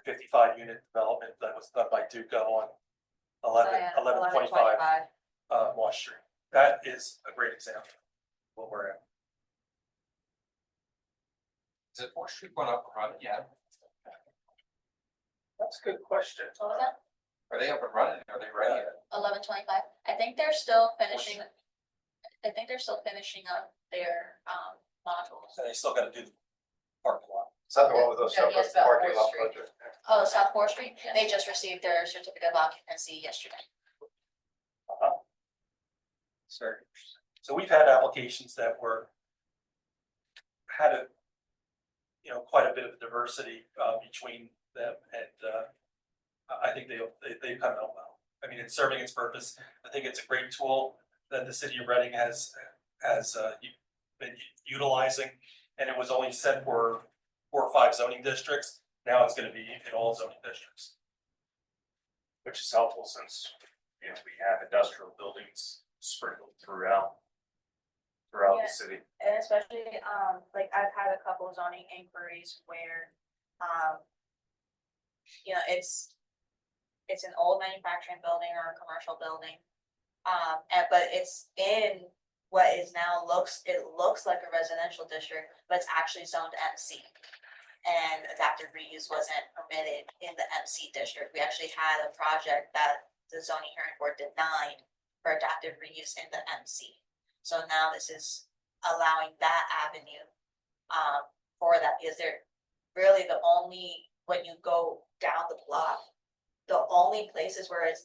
Speaker 3: 55 unit development that was done by Duca on 1125 Wash Street. That is a great example of what we're at.
Speaker 1: Is it 4th Street going up and running yet? That's a good question.
Speaker 2: What was that?
Speaker 1: Are they up and running? Are they ready yet?
Speaker 2: 1125. I think they're still finishing. I think they're still finishing up their modules.
Speaker 3: So they still got to do the parking lot.
Speaker 8: Is that the one with those
Speaker 11: Yeah,
Speaker 8: separate
Speaker 11: yes, about
Speaker 8: parking
Speaker 11: 4th
Speaker 8: lot
Speaker 11: Street.
Speaker 8: project?
Speaker 2: Oh, South Fourth Street, they just received their certificate of occupancy yesterday.
Speaker 3: Very interesting. So we've had applications that had a, quite a bit of diversity between them, and I think they come out well. I mean, it's serving its purpose. I think it's a great tool that the city of Reading has been utilizing, and it was only set for 4 or 5 zoning districts. Now it's going to be in all zoning districts.
Speaker 1: Which is helpful since, we have industrial buildings sprinkled throughout
Speaker 2: Yeah.
Speaker 1: the city.
Speaker 2: And especially, like I've had a couple of zoning inquiries where, it's an old manufacturing building or a commercial building. But it's in what is now looks like a residential district, but it's actually zoned MC. And adaptive reuse wasn't permitted in the MC district. We actually had a project that the zoning hearing board denied for adaptive reuse in the MC. So now this is allowing that avenue for that, because they're really the only, when you go down the block, the only places where it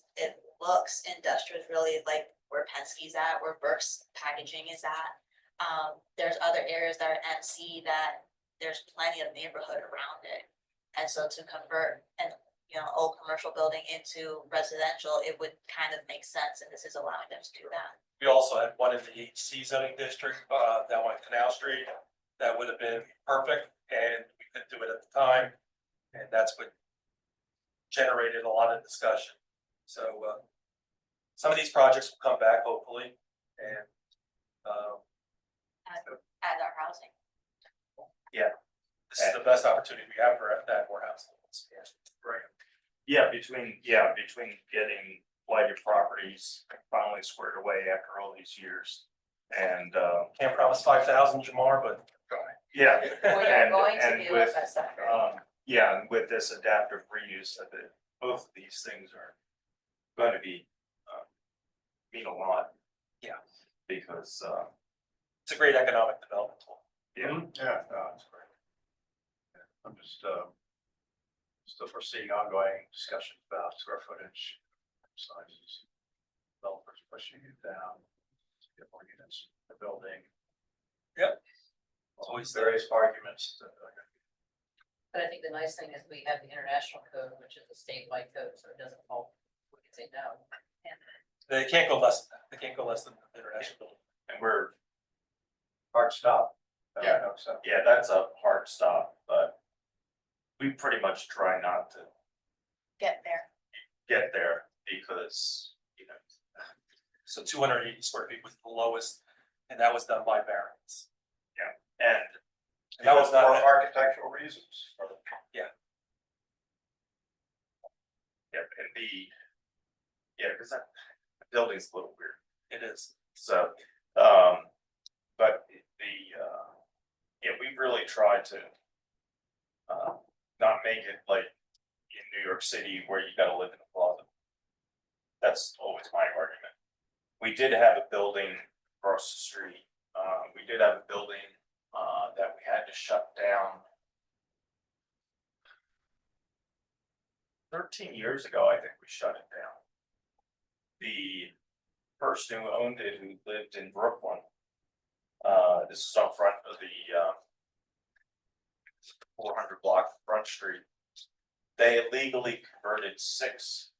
Speaker 2: looks industrial is really like where Penske's at, where Burke's Packaging is at. There's other areas that are MC that there's plenty of neighborhood around it. And so to convert an old commercial building into residential, it would kind of make sense, and this is allowing them to do that.
Speaker 3: We also had one in the HC zoning district, that one Canal Street, that would have been perfect, and we couldn't do it at the time. And that's what generated a lot of discussion. So, some of these projects will come back hopefully, and,
Speaker 2: Add our housing.
Speaker 3: this is the best opportunity we have for that more housing.
Speaker 1: Right. Yeah, between getting blighted properties finally squared away after all these years. And
Speaker 3: Can't promise 5,000, Jamar, but
Speaker 1: yeah.
Speaker 2: Well, you're going to
Speaker 1: and
Speaker 2: be
Speaker 1: with,
Speaker 2: with us.
Speaker 1: yeah, and with this adaptive reuse, both of these things are going to be mean a lot.
Speaker 3: Yeah.
Speaker 1: Because
Speaker 3: it's a great economic development tool.
Speaker 1: yeah.
Speaker 8: Yeah, no, it's great. I'm just, still foreseeing ongoing discussions about square footage, sizes. Developers pushing it down, to get more units in the building.
Speaker 3: Yep.
Speaker 8: Always various arguments that are gonna be.
Speaker 11: But I think the nice thing is we have the international code, which is a statewide code, so it doesn't fall, we can say no.
Speaker 3: They can't go less than that. They can't go less than the international building.
Speaker 1: And we're,
Speaker 8: Hard stop.
Speaker 1: Yeah.
Speaker 8: So.
Speaker 1: yeah, that's a hard stop, but we pretty much try not to
Speaker 2: Get there.
Speaker 1: get there because,
Speaker 3: So 280 square feet was the lowest, and that was done by variance.
Speaker 1: and
Speaker 3: That was not,
Speaker 8: For architectural reasons.
Speaker 1: yeah, and because that building's a little weird.
Speaker 3: it is.
Speaker 1: So, but we really try to not make it like in New York City where you gotta live in a closet. That's always my argument. We did have a building across the street. We did have a building that we had to shut down 13 years ago. I think we shut it down. The person who owned it, who lived in Brooklyn, this is on front of the 400 block Front Street. They illegally converted six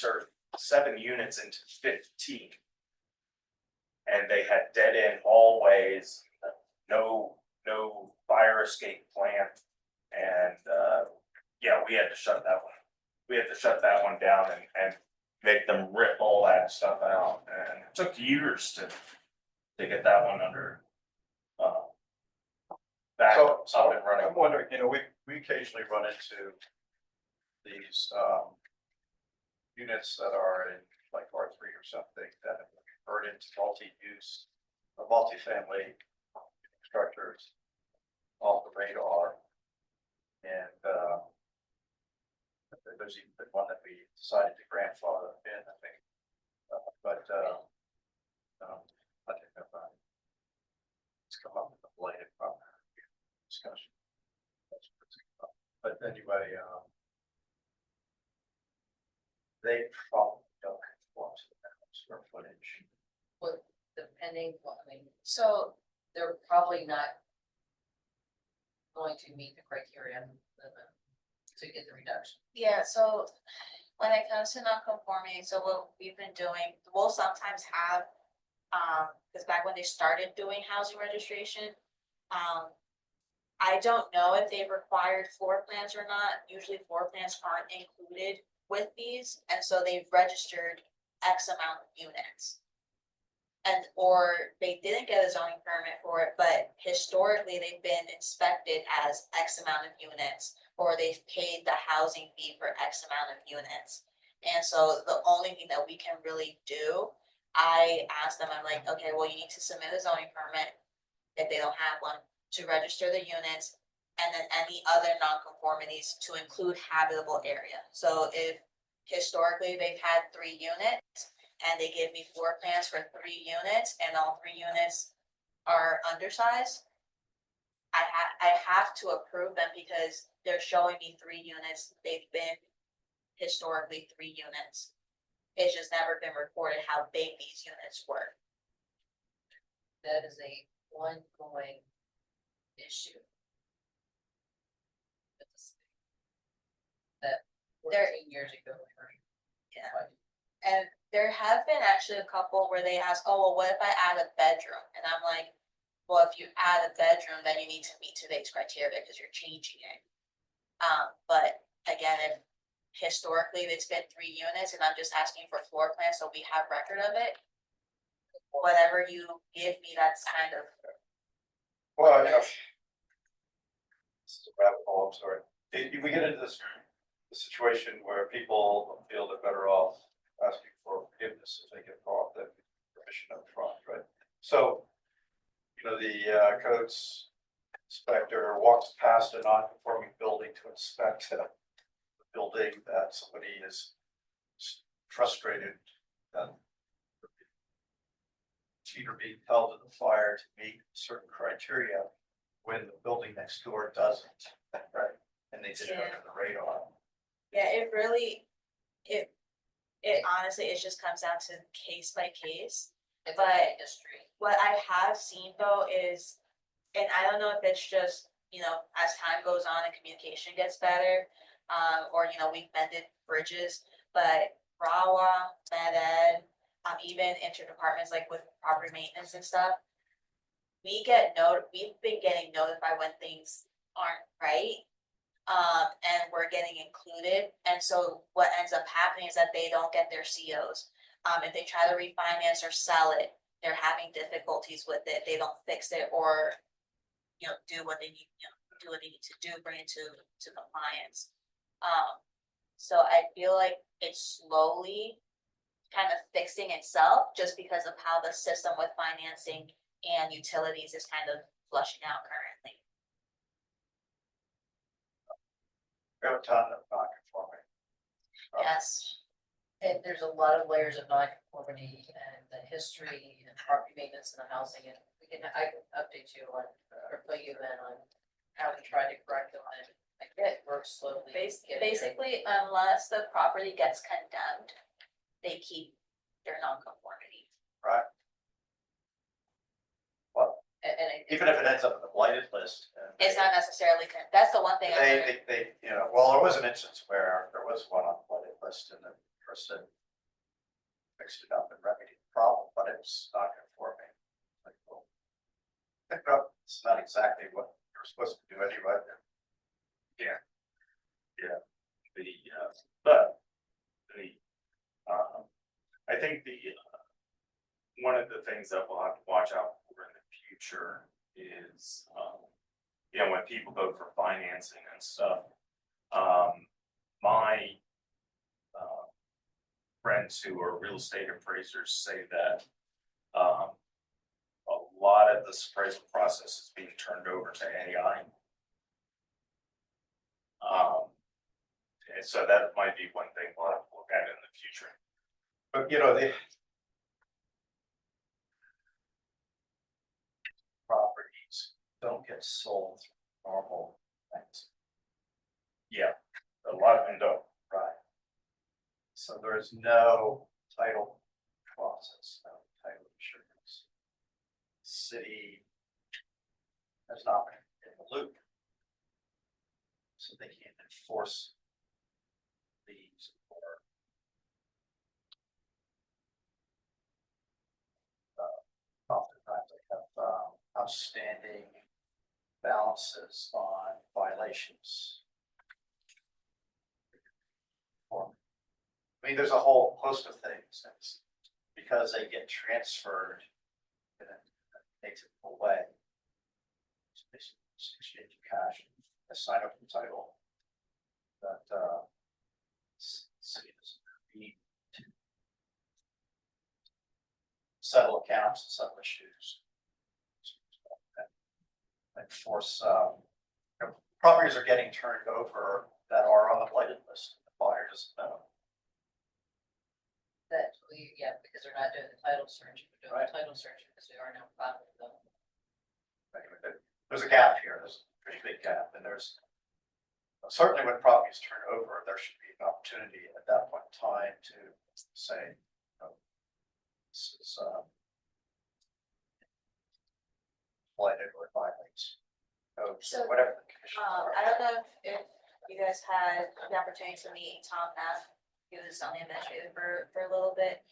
Speaker 1: or 7 units into 15. And they had dead end hallways, no fire escape plan. And we had to shut that one. We had to shut that one down and make them rip all that stuff out. And it took years to get that one under back
Speaker 8: So
Speaker 1: up and running.
Speaker 8: I'm wondering, we occasionally run into these units that are in like R3 or something that have been converted into multi-use, multi-family structures off the radar. And there's even one that we decided to grandfather in, I think. I think that it's come up with a blighted property discussion. But anyway, they probably don't conform to the minimum square footage.
Speaker 11: Well, depending, well, I mean,
Speaker 2: So
Speaker 11: they're probably not going to meet the criteria to get the reduction.
Speaker 2: yeah, so when it comes to non-conforming, so what we've been doing, we'll sometimes have, because back when they started doing housing registration, I don't know if they've required floor plans or not. Usually floor plans aren't included with these, and so they've registered X amount of units. And, or they didn't get a zoning permit for it, but historically they've been inspected as X amount of units, or they've paid the housing fee for X amount of units. And so the only thing that we can really do, I asked them, I'm like, okay, well, you need to submit a zoning permit if they don't have one, to register the units, and then any other nonconformities to include habitable area. So if historically they've had 3 units, and they give me floor plans for 3 units, and all 3 units are undersized, I have to approve them because they're showing me 3 units, they've been historically 3 units. It's just never been recorded how big these units were.
Speaker 11: That is a ongoing issue. That
Speaker 2: There-
Speaker 11: 14 years ago.
Speaker 2: Yeah. And there have been actually a couple where they ask, oh, well, what if I add a bedroom? And I'm like, well, if you add a bedroom, then you need to meet today's criteria because you're changing it. But again, if historically it's been 3 units and I'm just asking for floor plans, so we have record of it. Whatever you give me, that's kind of,
Speaker 8: Well, you know. This is a rabbit hole, I'm sorry. If we get into this situation where people feel they're better off asking for forgiveness if they get caught than permission up front, right? So, you know, the codes inspector walks past a non-conforming building to inspect the building that somebody is frustrated that either being held to the fire to meet certain criteria when the building next door doesn't, right? And they did it under the radar.
Speaker 2: yeah, it really, it honestly, it just comes down to case by case.
Speaker 11: It's
Speaker 2: But
Speaker 11: an industry.
Speaker 2: what I have seen though is, and I don't know if it's just, you know, as time goes on and communication gets better, or, you know, we've mended bridges, but Rawa, Med Ed, even interdepartments like with property maintenance and stuff, we've been getting notified when things aren't right. And we're getting included, and so what ends up happening is that they don't get their COs. If they try to refinance or sell it, they're having difficulties with it, they don't fix it or, you know, do what they need, do what they need to do, bring it to compliance. So I feel like it's slowly kind of fixing itself just because of how the system with financing and utilities is kind of flushing out currently.
Speaker 8: We have a ton of non-conforming.
Speaker 2: Yes.
Speaker 11: And there's a lot of layers of nonconformity and the history and property maintenance and the housing, and I can update you on, or fill you in on how we try to correct them, and I get work slowly. getting there.
Speaker 2: Basically, unless the property gets condemned, they keep their nonconformity.
Speaker 8: Right. Well, even if it ends up in the blighted list.
Speaker 2: It's not necessarily, that's the one thing I learned.
Speaker 8: They, you know, well, there was an instance where there was one on the blighted list and the person fixed it up and remedied the problem, but it was not conforming. Like, well, it's not exactly what you're supposed to do anyway.
Speaker 1: Yeah. But I think one of the things that we'll have to watch out for in the future is, you know, when people go for financing and stuff, my friends who are real estate appraisers say that a lot of this appraisal process is being turned over to AI. And so that might be one thing we'll have to look at in the future.
Speaker 8: But, you know, the properties don't get sold through normal things.
Speaker 1: Yeah, a lot of them don't.
Speaker 8: Right. So there there is no title process, no title insurance. City has not been in the loop. So they can't enforce these or oftentimes they have outstanding balances on violations. I mean, there's a whole host of things. It's because they get transferred in a typical way. It's basically just exchange of cash, a sign up the title that city doesn't need to settle accounts and settle issues. Enforce properties are getting turned over that are on the blighted list. The buyer doesn't know.
Speaker 11: That we, yeah, because they're not doing the title search, we're doing
Speaker 8: Right.
Speaker 11: the title search because we are now filing them.
Speaker 8: Anyway, there's a gap here. There's a pretty big gap, and there's certainly when properties turn over, there should be an opportunity at that point in time to say, this is blighted or violates codes,
Speaker 2: So,
Speaker 8: whatever the conditions are.
Speaker 2: I don't know if you guys had the opportunity to meet Tom Knapp. He was on the administrator for a little bit.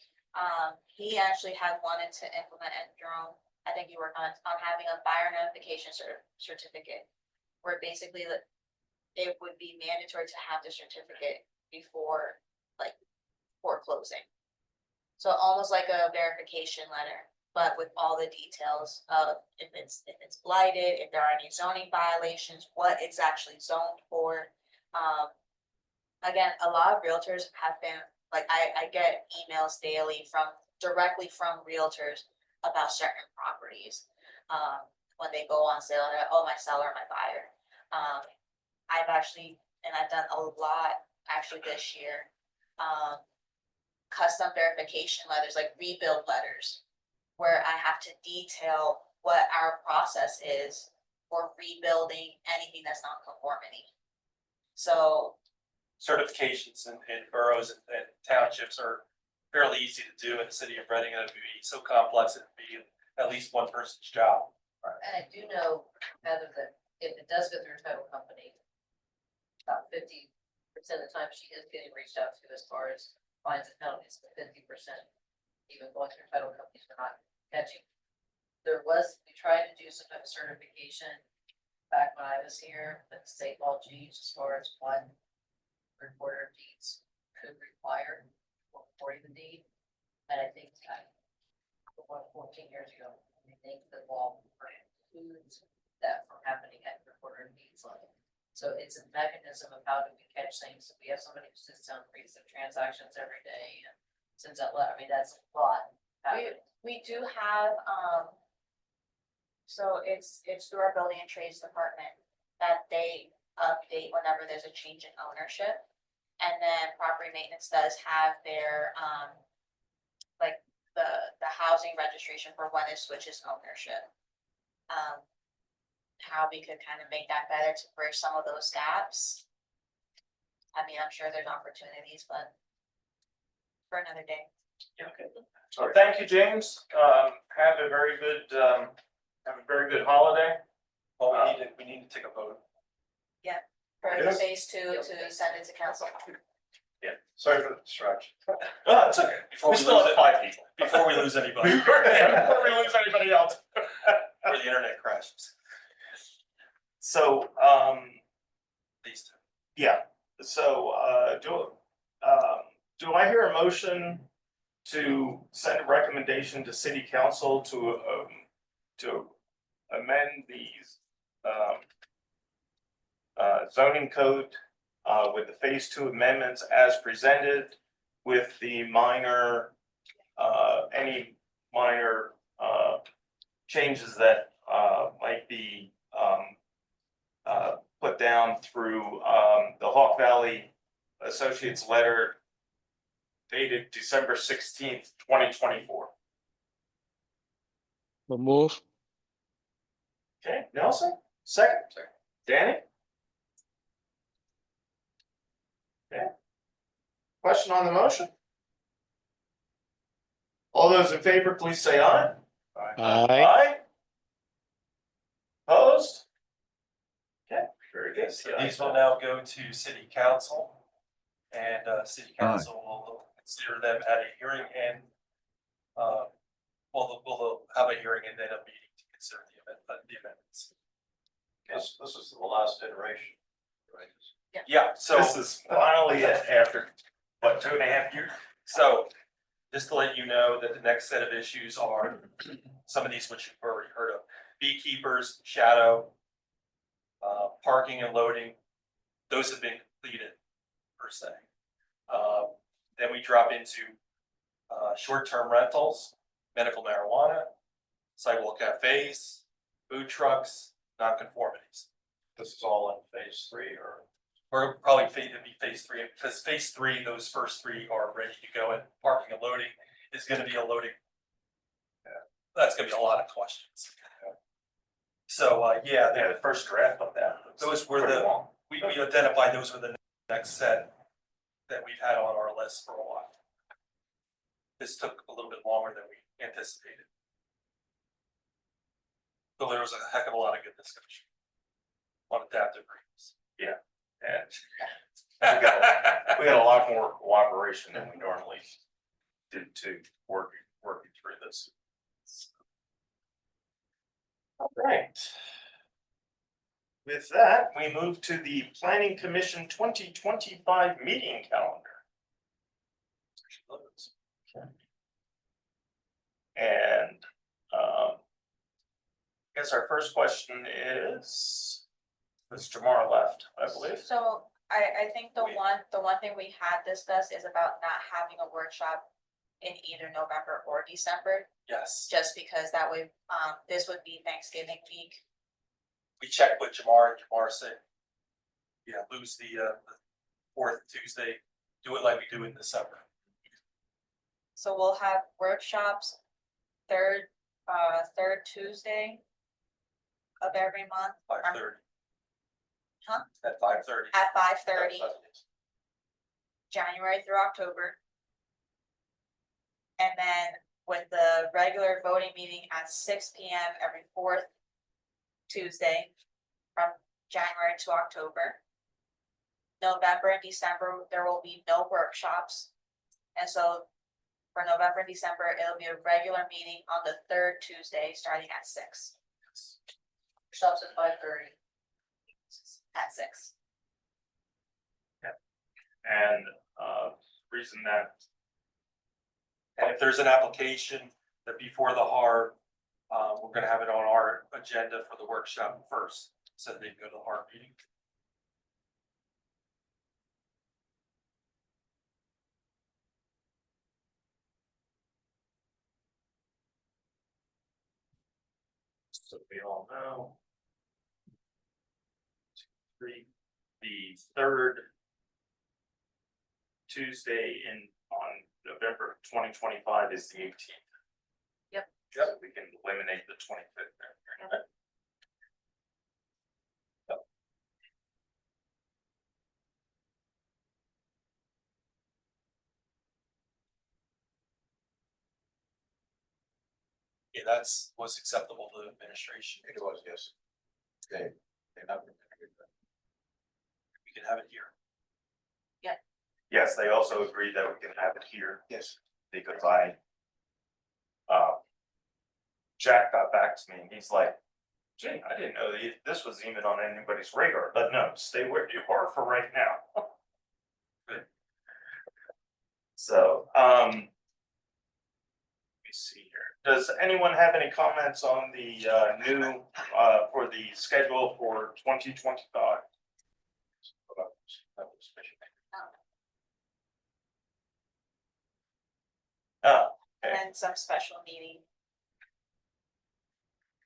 Speaker 2: He actually had wanted to implement Enderome. I think he worked on having a buyer notification certificate. Where basically it would be mandatory to have the certificate before foreclosing. So almost like a verification letter, but with all the details of if it's blighted, if there are any zoning violations, what it's actually zoned for. Again, a lot of realtors have been, I get emails daily directly from realtors about certain properties. When they go on sale, they're like, oh, my seller, my buyer. I've done a lot actually this year. Custom verification letters, like rebuild letters, where I have to detail what our process is for rebuilding anything that's not conformity. So
Speaker 3: Certifications in boroughs and townships are fairly easy to do. In the city of Reading, it would be so complex, it'd be at least one person's job.
Speaker 11: And I do know, Heather, that if it does go through a title company, about 50% of the time she is getting reached out to as far as fines and penalties, but 50% even going through title companies, we're not catching. We tried to do some type of certification back when I was here, but the state law changed as far as what recorder of deeds could require for recording the deed. And I think 14 years ago, I think the law precludes that from happening at recorder of deeds level. So it's a mechanism of how do we catch things. We have somebody who sits down, reads the transactions every day and sends out letter. I mean, that's a lot happening.
Speaker 2: we do have, so it's through our building and trades department that they update whenever there's a change in ownership. And then property maintenance does have their, the housing registration for when it switches ownership. How we could kind of make that better to bridge some of those gaps. I mean, I'm sure there's opportunities, but for another day.
Speaker 1: Okay. So thank you, James. Have a very good holiday.
Speaker 3: Well, we need to take a vote.
Speaker 2: For
Speaker 1: Yes.
Speaker 2: phase 2 to send it to council.
Speaker 8: Sorry for the distraction.
Speaker 3: Oh, it's okay.
Speaker 1: We still have 5 people.
Speaker 3: Before we lose anybody,
Speaker 1: Before we lose anybody else.
Speaker 3: or the internet crashes.
Speaker 1: So,
Speaker 3: These two.
Speaker 1: yeah, so, do I hear a motion to send a recommendation to city council to amend these, zoning code, with the phase 2 amendments as presented with the minor, any minor, changes that, might be, put down through, the Hawk Valley Associates letter dated December 16th, 2024.
Speaker 7: We'll move.
Speaker 1: Okay, Nelson, second. Danny? Okay. Question on the motion? All those in favor, please say aye.
Speaker 7: Aye.
Speaker 1: Opposed? Okay, very good.
Speaker 3: So these will now go to city council. And city council will consider them at a hearing and we'll have a hearing and then a meeting to consider the amendments.
Speaker 8: This is the last iteration, right?
Speaker 3: Yeah, so.
Speaker 1: This is finally it after, what, 2.5 years?
Speaker 3: So, just to let you know that the next set of issues are some of these which you've already heard of. Beekeepers, shadow, parking and loading, those have been completed per se. Then we drop into short-term rentals, medical marijuana, sidewalk cafes, food trucks, nonconformities.
Speaker 8: This is all in phase 3 or?
Speaker 3: Or probably it'd be phase 3, because phase 3, those first 3 are ready to go, and parking and loading is gonna be a loading. That's gonna be a lot of questions. So, yeah,
Speaker 1: The first draft of that.
Speaker 3: those were
Speaker 1: pretty
Speaker 3: the,
Speaker 1: long.
Speaker 3: we identified those were the next set that we've had on our list for a while. This took a little bit longer than we anticipated. So there was a heck of a lot of good discussion on adaptive reuse.
Speaker 1: And we got a lot more cooperation than we normally did to working through this. All right. With that, we move to the Planning Commission 2025 meeting calendar. And I guess our first question is, Mr. Jamar left, I believe.
Speaker 2: So I think the one thing we had discussed is about not having a workshop in either November or December,
Speaker 3: Yes,
Speaker 2: just because that way, this would be Thanksgiving week.
Speaker 3: we checked with Jamar and Jamar said, yeah, lose the 4th Tuesday, do it like we do in December.
Speaker 2: So we'll have workshops third Tuesday of every month
Speaker 3: 5:30.
Speaker 2: Huh?
Speaker 3: At 5:30.
Speaker 2: at 5:30, January through October. And then with the regular voting meeting at 6 p.m. every 4th Tuesday from January to October. November and December, there will be no workshops. And so for November and December, it'll be a regular meeting on the 3rd Tuesday, starting at 6.
Speaker 11: Shops at 5:30.
Speaker 2: At 6.
Speaker 1: And reason that,
Speaker 3: And if there's an application that before the HAR, we're gonna have it on our agenda for the workshop first, so they can go to the HAR meeting.
Speaker 1: so we all know. The 3rd Tuesday on November 2025 is the 18th.
Speaker 2: Yep.
Speaker 1: So we can eliminate the 25th there.
Speaker 3: Yeah, that's was acceptable to the administration.
Speaker 8: It was, yes. They're not.
Speaker 3: We can have it here.
Speaker 1: Yes, they also agreed that we can have it here.
Speaker 8: Yes.
Speaker 1: Because Jack got back to me and he's like, gee, I didn't know that this was even on anybody's radar, but no, stay where you are for right now. Good. So, let me see here. Does anyone have any comments on the new for the schedule for 2025? Oh,
Speaker 2: And then some special meeting.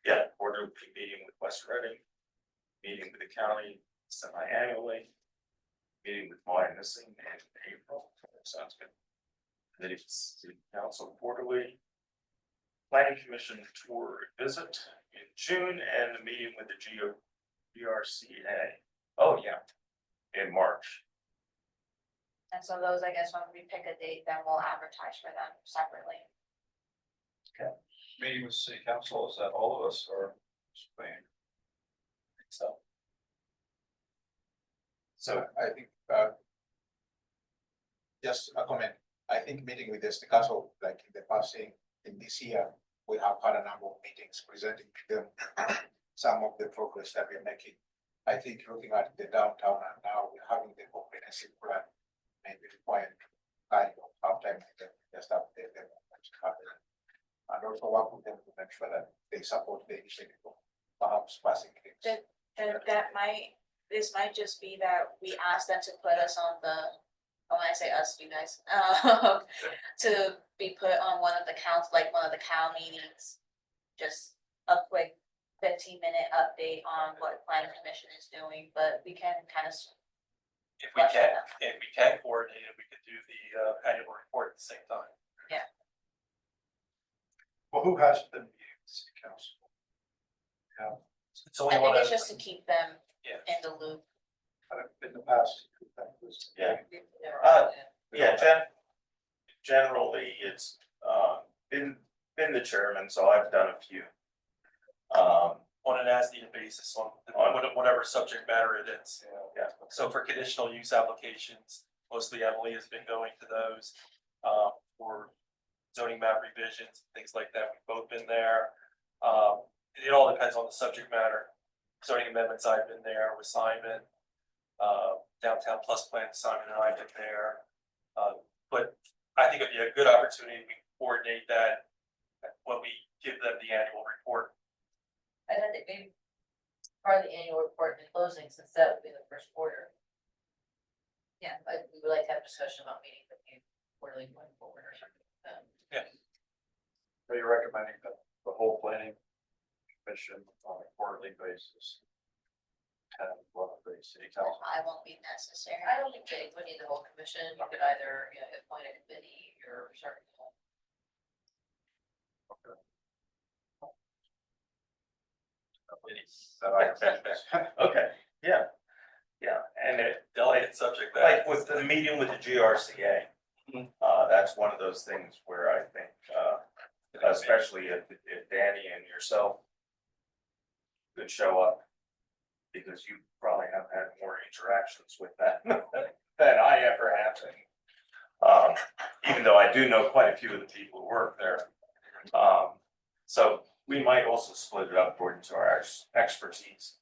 Speaker 1: yeah, quarterly meeting with West Reading, meeting with the county semi-annually, meeting with Maya Missing in April. Sounds good. Then it's the council quarterly, planning commission tour visit in June, and the meeting with the GRCA. Oh, yeah, in March.
Speaker 2: And so those, I guess, when we pick a date, then we'll advertise for them separately.
Speaker 8: Meeting with city council, is that all of us or?
Speaker 3: So,
Speaker 12: So I think, just a comment, I think meeting with the city council, like in the past, in this year, we have had a number of meetings presenting to them some of the progress that we're making. I think looking at the downtown and now we're having the comprehensive plan, maybe required kind of half time, just update them. And also work with them to make sure that they support the initiative of perhaps passing things.
Speaker 2: And this might just be that we asked them to put us on the, when I say us, you guys, to be put on one of the counts, like one of the cow meetings. Just a quick 15-minute update on what planning commission is doing, but we can kind of.
Speaker 3: if we can coordinate it, we could do the annual report at the same time.
Speaker 8: Well, who has been meeting with city council? Yeah,
Speaker 3: It's only
Speaker 2: I think
Speaker 3: one
Speaker 2: it's just to keep them
Speaker 3: Yeah.
Speaker 2: in the loop.
Speaker 8: in the past. That was-
Speaker 1: Yeah.
Speaker 11: Never-
Speaker 1: Yeah, generally, it's, been the chairman, so I've done a few.
Speaker 3: on an as-needed basis on whatever subject matter it is.
Speaker 1: Yeah.
Speaker 3: So for conditional use applications, mostly Emily has been going to those, for zoning map revisions, things like that. We've both been there. It all depends on the subject matter. Zoning amendments, I've been there with Simon. Downtown Plus Plan, Simon and I have been there. But I think it'd be a good opportunity to coordinate that when we give them the annual report.
Speaker 11: I think maybe part of the annual report and closing, since that would be the first quarter. Yeah, we would like to have a discussion about meeting with you quarterly going forward or something.
Speaker 8: Are you recommending that the whole planning commission on a quarterly basis? Have the city council?
Speaker 2: I won't be necessary.
Speaker 11: I don't think they would need the whole commission. You could either, appoint a committee or certain.
Speaker 8: That I
Speaker 1: Okay, yeah, and it,
Speaker 3: Delegated subject matter.
Speaker 1: like with the meeting with the GRCA, that's one of those things where I think, especially if Danny and yourself could show up, because you probably have had more interactions with that than I ever have. Even though I do know quite a few of the people who work there. So we might also split it up according to our expertise.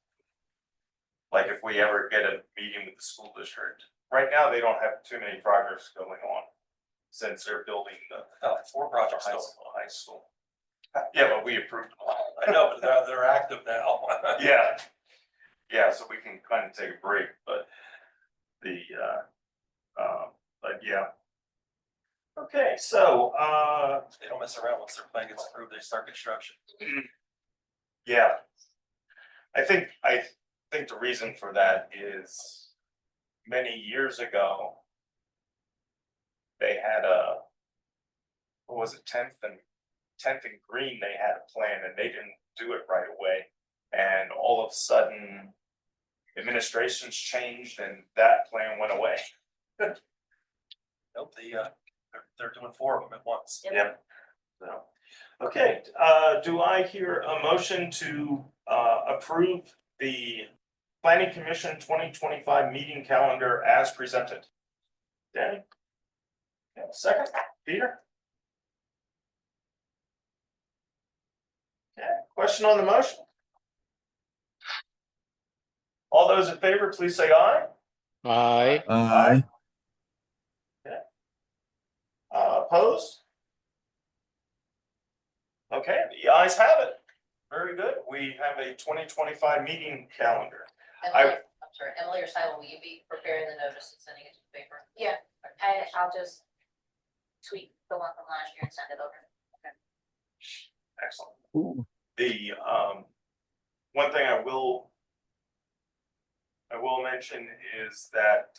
Speaker 1: Like if we ever get a meeting with the school district, right now they don't have too many projects going on. Since they're building the
Speaker 3: 4 projects
Speaker 1: high
Speaker 3: still.
Speaker 1: school. Yeah, but we approved them all.
Speaker 3: I know, but they're active now.
Speaker 1: Yeah, so we can kind of take a break, but yeah. Okay, so,
Speaker 3: They don't mess around once their plan gets approved, they start construction.
Speaker 1: yeah. I think the reason for that is many years ago, they had what was it, 10th and Green, they had a plan and they didn't do it right away. And all of a sudden, administrations changed and that plan went away.
Speaker 3: Nope, they're doing 4 of them at once.
Speaker 1: Yeah. So, okay, do I hear a motion to approve the Planning Commission 2025 meeting calendar as presented? Danny? Yeah, second, Peter? Okay, question on the motion? All those in favor, please say aye.
Speaker 10: Aye.
Speaker 6: Aye.
Speaker 1: Opposed? Okay, the ayes have it. Very good. We have a 2025 meeting calendar.
Speaker 11: Emily, I'm sorry, Emily or Simon, will you be preparing the notice and sending it to the paper?
Speaker 2: Yeah, I'll just tweak the one from last year and send it over.
Speaker 1: Excellent. The one thing I will mention is that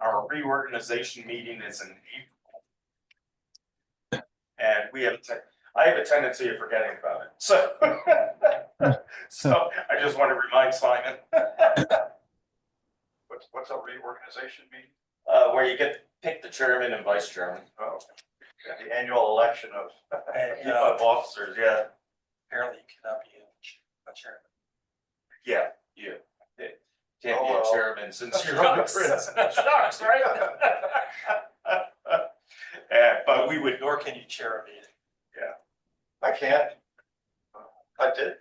Speaker 1: our reorganization meeting is in April. And I have a tendency of forgetting about it, so I just want to remind Simon.
Speaker 8: What's a reorganization meeting?
Speaker 1: where you get to pick the chairman and vice chairman.
Speaker 8: Oh, yeah, the annual election of,
Speaker 3: And,
Speaker 1: Of officers, yeah,
Speaker 3: apparently you cannot be a chairman.
Speaker 1: yeah, you. Can't
Speaker 8: Oh,
Speaker 1: be a
Speaker 8: well.
Speaker 1: chairman since you're on the prison. Shucks, right? Yeah, but we would,
Speaker 3: Nor can you chair a meeting.
Speaker 8: I can't. I did.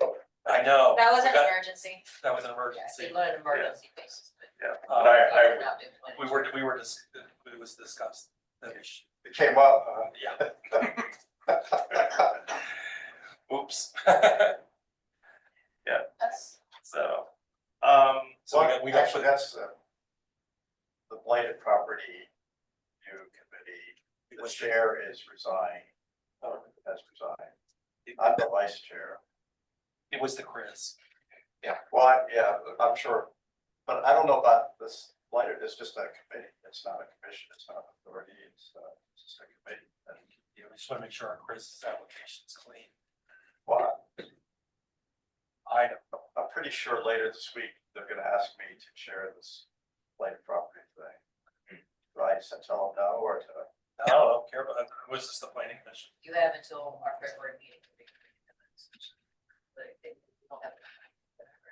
Speaker 3: I know.
Speaker 2: That was an
Speaker 3: That-
Speaker 2: emergency.
Speaker 3: That was an
Speaker 11: Yeah,
Speaker 3: emergency.
Speaker 11: they let an emergency basis, but.
Speaker 1: yeah,
Speaker 3: Uh,
Speaker 1: but I,
Speaker 11: not do it.
Speaker 3: it was discussed. That we should-
Speaker 8: It came up,
Speaker 3: Yeah. Oops.
Speaker 2: That's,
Speaker 1: so,
Speaker 3: So we got.
Speaker 8: Actually, that's the blighted property review committee, the chair is resigned, has resigned. I'm the vice chair.
Speaker 3: It was the Chris.
Speaker 8: Yeah, I'm sure, but I don't know about this blighted, it's just a committee, it's not a commission, it's not an authority, it's just a committee. And,
Speaker 3: Yeah, we just want to make sure our Chris's application's clean.
Speaker 8: well,
Speaker 3: I know.
Speaker 8: I'm pretty sure later this week, they're gonna ask me to chair this blighted property thing. Do I just tell them no, or to?
Speaker 3: I don't care about, was this the planning commission?
Speaker 11: You have until our February meeting to make. But they don't have.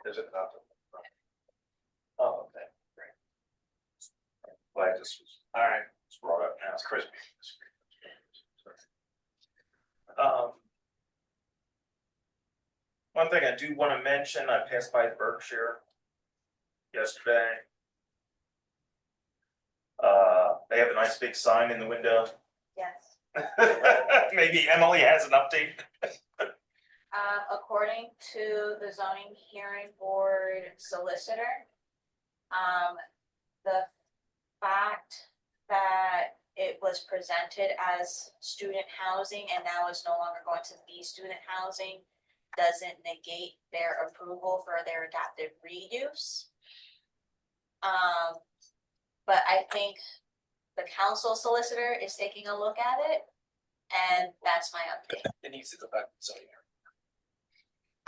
Speaker 8: Is it not?
Speaker 1: oh, okay, great. Well, I just was, all right, it's brought up now.
Speaker 8: It's crispy.
Speaker 1: One thing I do want to mention, I passed by Berkshire yesterday. They have a nice big sign in the window.
Speaker 2: yes.
Speaker 1: Maybe Emily has an update.
Speaker 2: According to the zoning hearing board solicitor, the fact that it was presented as student housing and now it's no longer going to be student housing doesn't negate their approval for their adaptive reuse. But I think the council solicitor is taking a look at it, and that's my update.
Speaker 3: It needs to go back to zoning.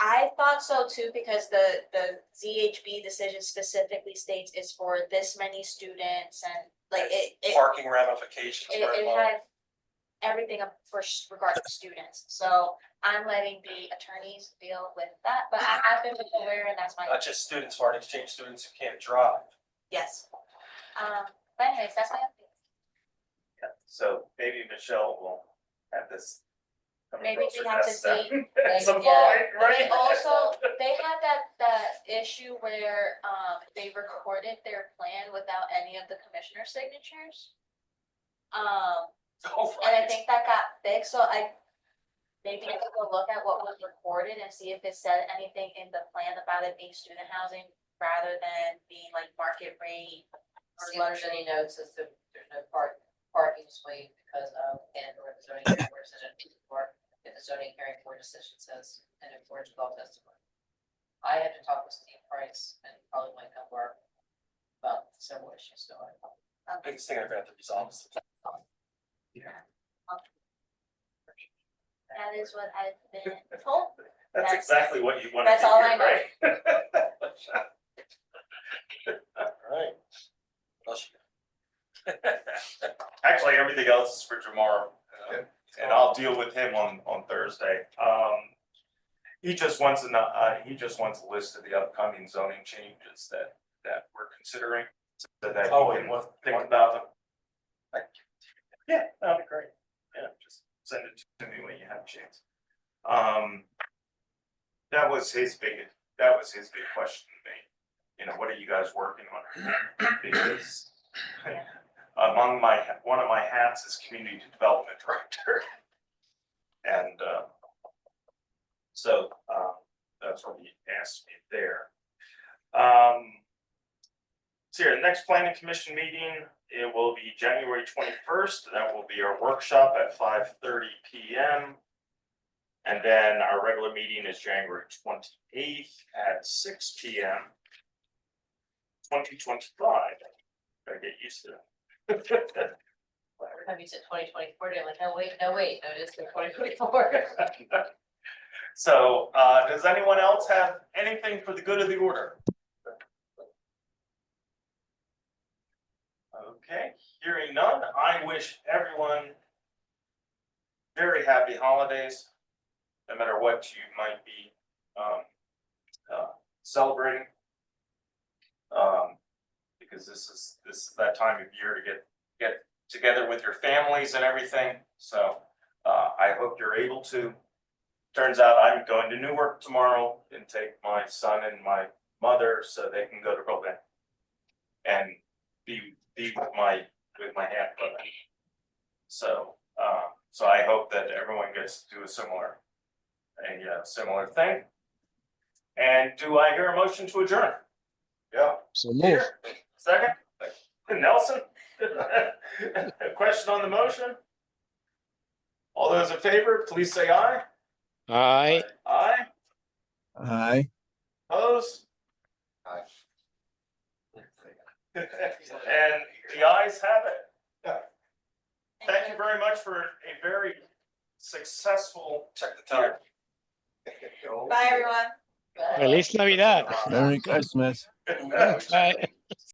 Speaker 2: I thought so too, because the ZHB decision specifically states it's for this many students and like it
Speaker 3: Parking ramifications.
Speaker 2: it,
Speaker 3: were
Speaker 2: it
Speaker 3: involved.
Speaker 2: had everything up for regard to students, so I'm letting the attorneys deal with that, but I have been aware and that's my,
Speaker 3: Not just students, foreign exchange students who can't drive.
Speaker 2: yes. But anyways, that's my update.
Speaker 1: Yeah, so maybe Michelle will have this. come
Speaker 2: Maybe
Speaker 1: across
Speaker 2: we
Speaker 1: her
Speaker 2: have to
Speaker 1: desk then
Speaker 2: see.
Speaker 1: At some
Speaker 11: Yeah.
Speaker 1: point, right?
Speaker 2: They also, they had that issue where, they recorded their plan without any of the commissioner signatures.
Speaker 3: Oh,
Speaker 2: And I
Speaker 3: right.
Speaker 2: think that got fixed, so maybe I could go look at what was recorded and see if it said anything in the plan about it being student housing rather than being like market rate.
Speaker 11: See if there's any notes as to there's no parking sway because of and or the zoning hearing board decision, or if the zoning hearing board decision says in accordance with all testimony. I had to talk with Steve Price and probably Mike Dunbar about several issues going on.
Speaker 3: Biggest thing I've had to resolve is the.
Speaker 2: That is what I've been told.
Speaker 1: That's exactly what you wanted
Speaker 2: That's
Speaker 1: to
Speaker 2: all
Speaker 1: hear,
Speaker 2: I know.
Speaker 1: right?
Speaker 3: Right. Bless you.
Speaker 1: Actually, everything else is for tomorrow.
Speaker 8: Yeah.
Speaker 1: And I'll deal with him on Thursday. He just wants a list of the upcoming zoning changes that we're considering. So that
Speaker 3: Oh,
Speaker 1: he
Speaker 3: and
Speaker 1: can
Speaker 3: what-
Speaker 1: think about them. Yeah, that'd be great. Yeah, just send it to me when you have a chance. That was his big question to me. You know, what are you guys working on? Because one of my hats is community development director. And so that's what he asked me there. So here, next planning commission meeting, it will be January 21st. That will be our workshop at 5:30 p.m. And then our regular meeting is January 28th at 6 p.m. 2025. Gotta get used to it.
Speaker 11: Every time you said 2024, they're like, no, wait, no, it's 2024.
Speaker 1: So, does anyone else have anything for the good of the order? Okay, hearing none, I wish everyone very happy holidays, no matter what you might be celebrating. Because this is that time of year to get together with your families and everything. So I hope you're able to. Turns out I'm going to Newark tomorrow and take my son and my mother so they can go to Berlin and be with my half brother. So so I hope that everyone gets to do a similar thing. And do I hear a motion to adjourn?
Speaker 8: Yeah.
Speaker 10: So move.
Speaker 1: Peter, second? Nelson? A question on the motion? All those in favor, please say aye.
Speaker 7: Aye.
Speaker 1: Aye,
Speaker 6: Aye.
Speaker 1: opposed?
Speaker 8: Aye.
Speaker 1: And the ayes have it. Thank you very much for a very successful. Check the time.
Speaker 2: Bye, everyone.
Speaker 7: Feliz Navidad.
Speaker 6: Merry Christmas.
Speaker 7: Bye.